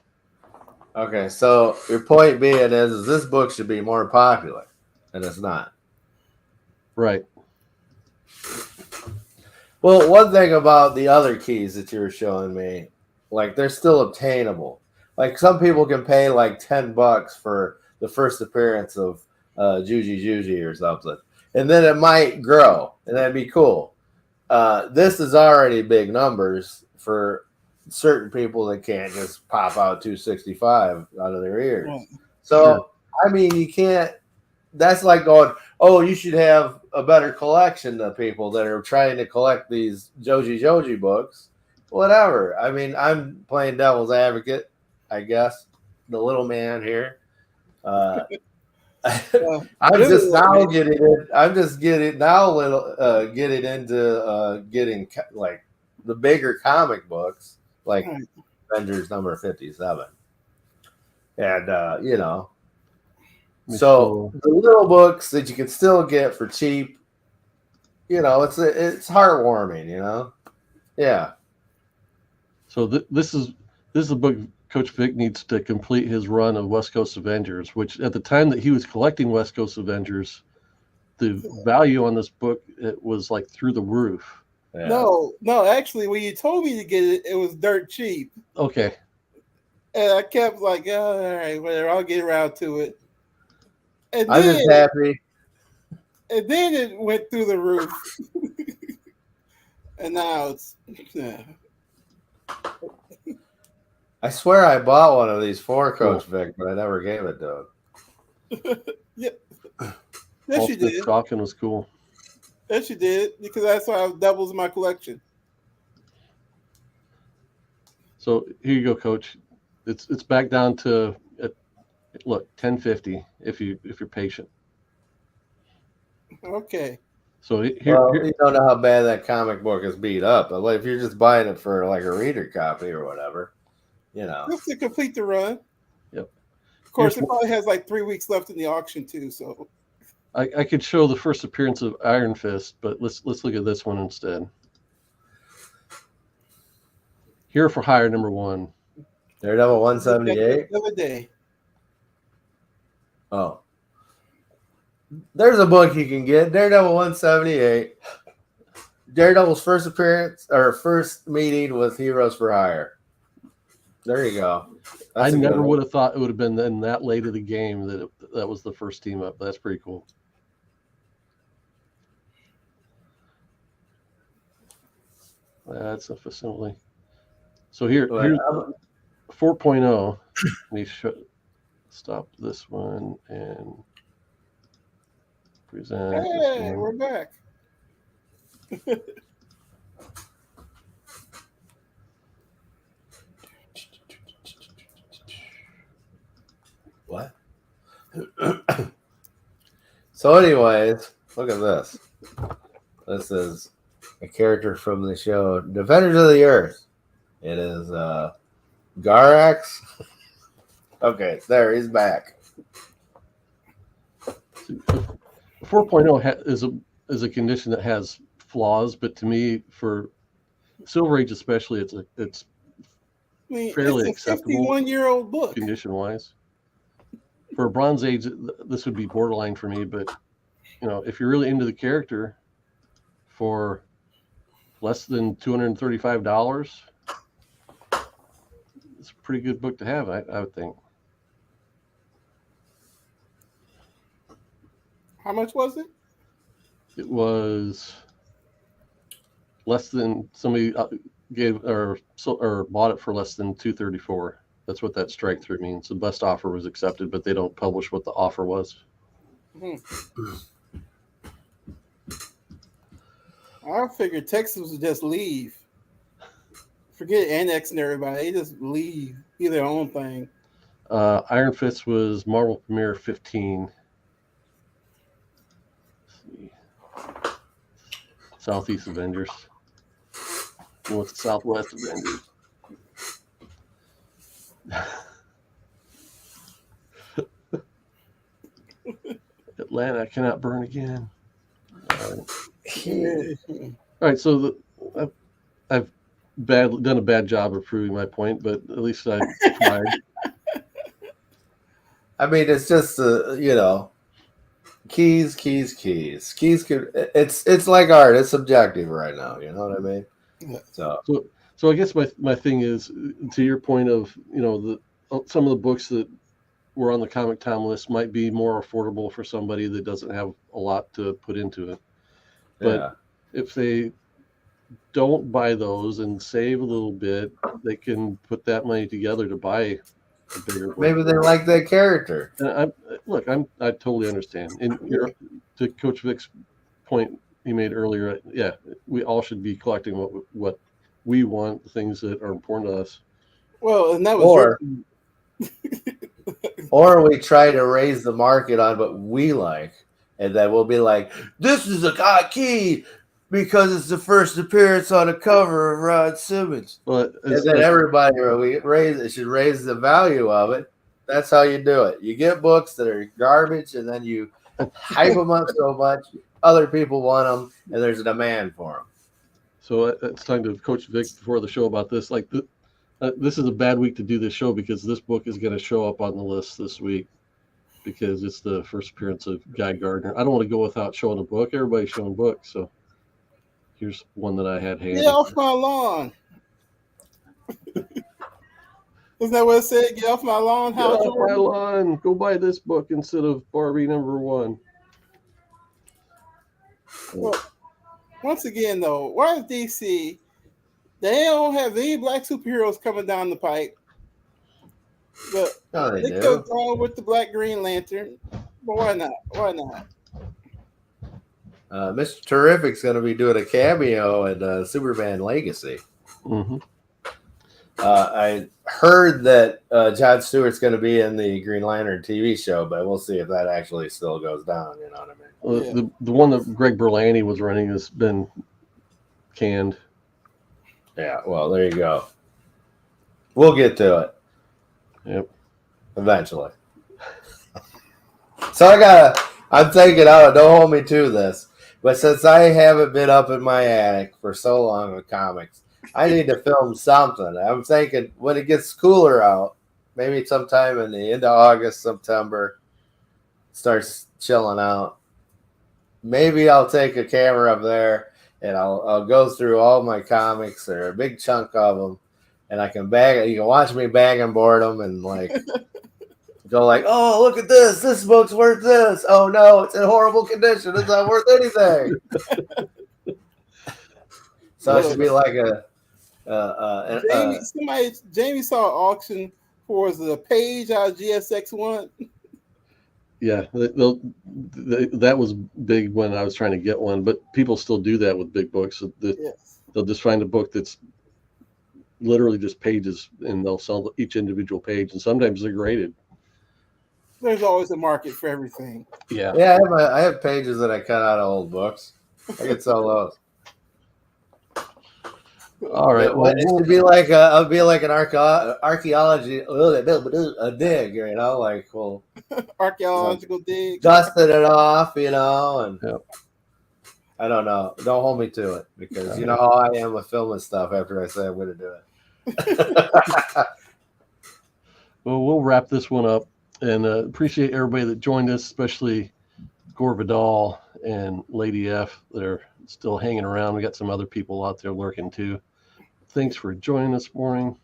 C: Okay, so your point being is this book should be more popular, and it's not.
A: Right.
C: Well, one thing about the other keys that you were showing me, like they're still obtainable. Like some people can pay like $10 for the first appearance of Juji Juji or something, and then it might grow, and that'd be cool. This is already big numbers for certain people that can't just pop out 265 out of their ears.
B: Right.
C: So,
A: Sure.
C: I mean, you can't. That's like going, oh, you should have a better collection of people that are trying to collect these Joji books. Whatever. I mean, I'm playing devil's advocate, I guess. The little man here. I'm just now getting it. I'm just getting now getting into getting like the bigger comic books, like Avengers number 57, and you know. So the little books that you can still get for cheap, you know, it's heartwarming, you know. Yeah.
A: So this is a book Coach Vic needs to complete his run of West Coast Avengers, which at the time that he was collecting West Coast Avengers, the value on this book, it was like through the roof.
C: Yeah.
B: No, actually, when you told me to get it, it was dirt cheap.
A: Okay.
B: And I kept like, oh, all right, whatever, I'll get around to it. And
C: I'm just happy.
B: And then it went through the roof. And now it's
C: I swear I bought one of these for Coach Vic, but I never gave it to him.
B: Yeah. Yes, you did.
A: Talking was cool.
B: Yes, you did, because that's why it doubles my collection.
A: So here you go, Coach. It's back down to look, $10.50 if you're patient.
B: Okay.
A: So
C: you don't know how bad that comic book is beat up, but like if you're just buying it for like a reader copy or whatever, you know.
B: Just to complete the run.
A: Yep.
B: Of course, it probably has like 3 weeks left in the auction too. So
A: I could show the first appearance of Iron Fist, but let's look at this one instead. Hero for Hire #1.
C: Daredevil 178.
B: The other day.
C: Oh. There's a book you can get. Daredevil 178. Daredevil's first appearance or first meeting with Heroes for Hire. There you go.
A: I never would have thought it would have been in that late of the game that was the first team up. That's pretty cool. That's a facility. So here's 4.0. Let me stop this one and present.
B: Hey, we're back.
C: What? So anyways, look at this. This is a character from the show Defenders of the Earth. It is Garax. Okay, there, he's back.
A: 4.0 is a condition that has flaws, but to me, for Silver Age especially, it's fairly acceptable.
B: 51-year-old book,
A: condition-wise. For Bronze Age, this would be borderline for me, but you know, if you're really into the character, for less than $235, it's a pretty good book to have, I would think.
B: How much was it?
A: It was less than somebody gave or bought it for less than $234. That's what that strike through means. The best offer was accepted, but they don't publish what the offer was.
B: I figured Texas would just leave. Forget annexing everybody. They just leave, do their own thing.
A: Iron Fist was Marvel Premiere 15. Southeast Avengers. What's the Southwest Avengers? Atlanta cannot burn again. All right. So I've done a bad job of proving my point, but at least I tried.
C: I mean, it's just keys. Keys could. It's like art. It's subjective right now. You know what I mean?
A: So I guess my thing is, to your point of some of the books that were on the Comic Tom list might be more affordable for somebody that doesn't have a lot to put into it. But if they don't buy those and save a little bit, they can put that money together to buy a bigger book.
C: Maybe they like that character.
A: And I totally understand. And to Coach Vic's point he made earlier, yeah, we all should be collecting what we want, the things that are important to us.
B: Well, and that was
C: or we try to raise the market on what we like, and then we'll be like, "This is a hot key because it's the first appearance on a cover of Rod Simmons." And then everybody should raise the value of it. That's how you do it. You get books that are garbage, and then you hype them up so much, other people want them, and there's a demand for them.
A: So it's time to Coach Vic before the show about this. Like, this is a bad week to do this show because this book is going to show up on the list this week because it's the first appearance of Guy Gardner. I don't want to go without showing a book. Everybody's showing books, so here's one that I had handy.
B: Get off my lawn. Isn't that what it said? Get off my lawn.
A: Get off my lawn. Go buy this book instead of Barbie #1.
B: Well, once again, though, why is DC? They don't have any black superheroes coming down the pipe. But they could have gone with the Black Green Lantern. But why not? Why not?
C: Mr. Terrific's going to be doing a cameo in Superman Legacy.
A: Mm-hmm.
C: I heard that Jon Stewart's going to be in the Green Lantern TV show, but we'll see if that actually still goes down. You know what I mean?
A: Well, the one that Greg Berlanti was running has been canned.
C: Yeah, well, there you go. We'll get to it.
A: Yep.
C: Eventually. So I'm thinking, don't hold me to this, but since I haven't been up in my attic for so long with comics, I need to film something. I'm thinking when it gets cooler out, maybe sometime in the end of August, September, starts chilling out. Maybe I'll take a camera up there and I'll go through all my comics or a big chunk of them, and I can you can watch me bag and board them and like go like, oh, look at this. This book's worth this. Oh no, it's in horrible condition. It's not worth anything. So it should be like
B: Jamie saw an auction for the page out of GSX1.
A: Yeah, that was big when I was trying to get one, but people still do that with big books. They'll just find a book that's literally just pages, and they'll sell each individual page, and sometimes they're graded.
B: There's always a market for everything.
A: Yeah.
C: Yeah, I have pages that I cut out of old books. I could sell those.
A: All right.
C: Well, it would be like an archaeology a dig, you know, like
B: archaeological dig,
C: dusted it off, you know, and
A: yep.
C: I don't know. Don't hold me to it because you know how I am with filming stuff. After I say I'm going to do it.
A: Well, we'll wrap this one up, and appreciate everybody that joined us, especially Gore Vidal and Lady F that are still hanging around. We got some other people out there lurking too. Thanks for joining us this morning.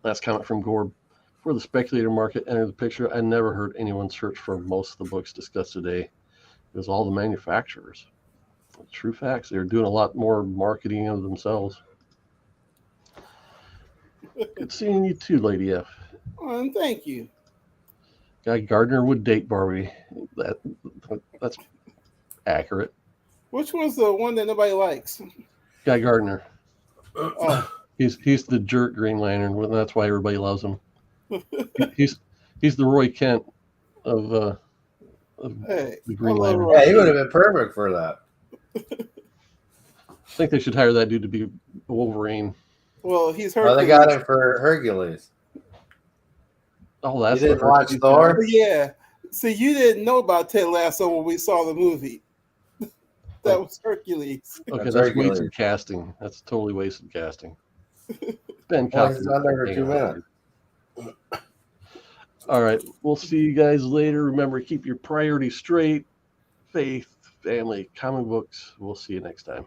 A: Last comment from Gore. Before the speculator market entered the picture, I never heard anyone search for most of the books discussed today. It was all the manufacturers. True facts. They're doing a lot more marketing of themselves. Good seeing you too, Lady F.
B: And thank you.
A: Guy Gardner would date Barbie. That's accurate.
B: Which one's the one that nobody likes?
A: Guy Gardner.
B: Oh.
A: He's the jerk Green Lantern. That's why everybody loves him. He's the Roy Kent of the Green Lantern.
C: Yeah, he would have been perfect for that.
A: I think they should hire that dude to be Wolverine.
B: Well, he's
C: Hercules. Well, they got him for Hercules.
A: Oh, that's
C: you didn't watch Thor?
B: Yeah. See, you didn't know about Ted Lasso when we saw the movie. That was Hercules.
A: Okay,
C: That's
A: that's
C: Hercules.
A: wasted casting. That's totally wasted casting. Ben
C: Well, he's
A: Coffey.
C: on there for
A: Hang
C: 2
A: on.
C: minutes.
A: All right. We'll see you guys later. Remember, keep your priorities straight. Faith, family, comic books. We'll see you next time.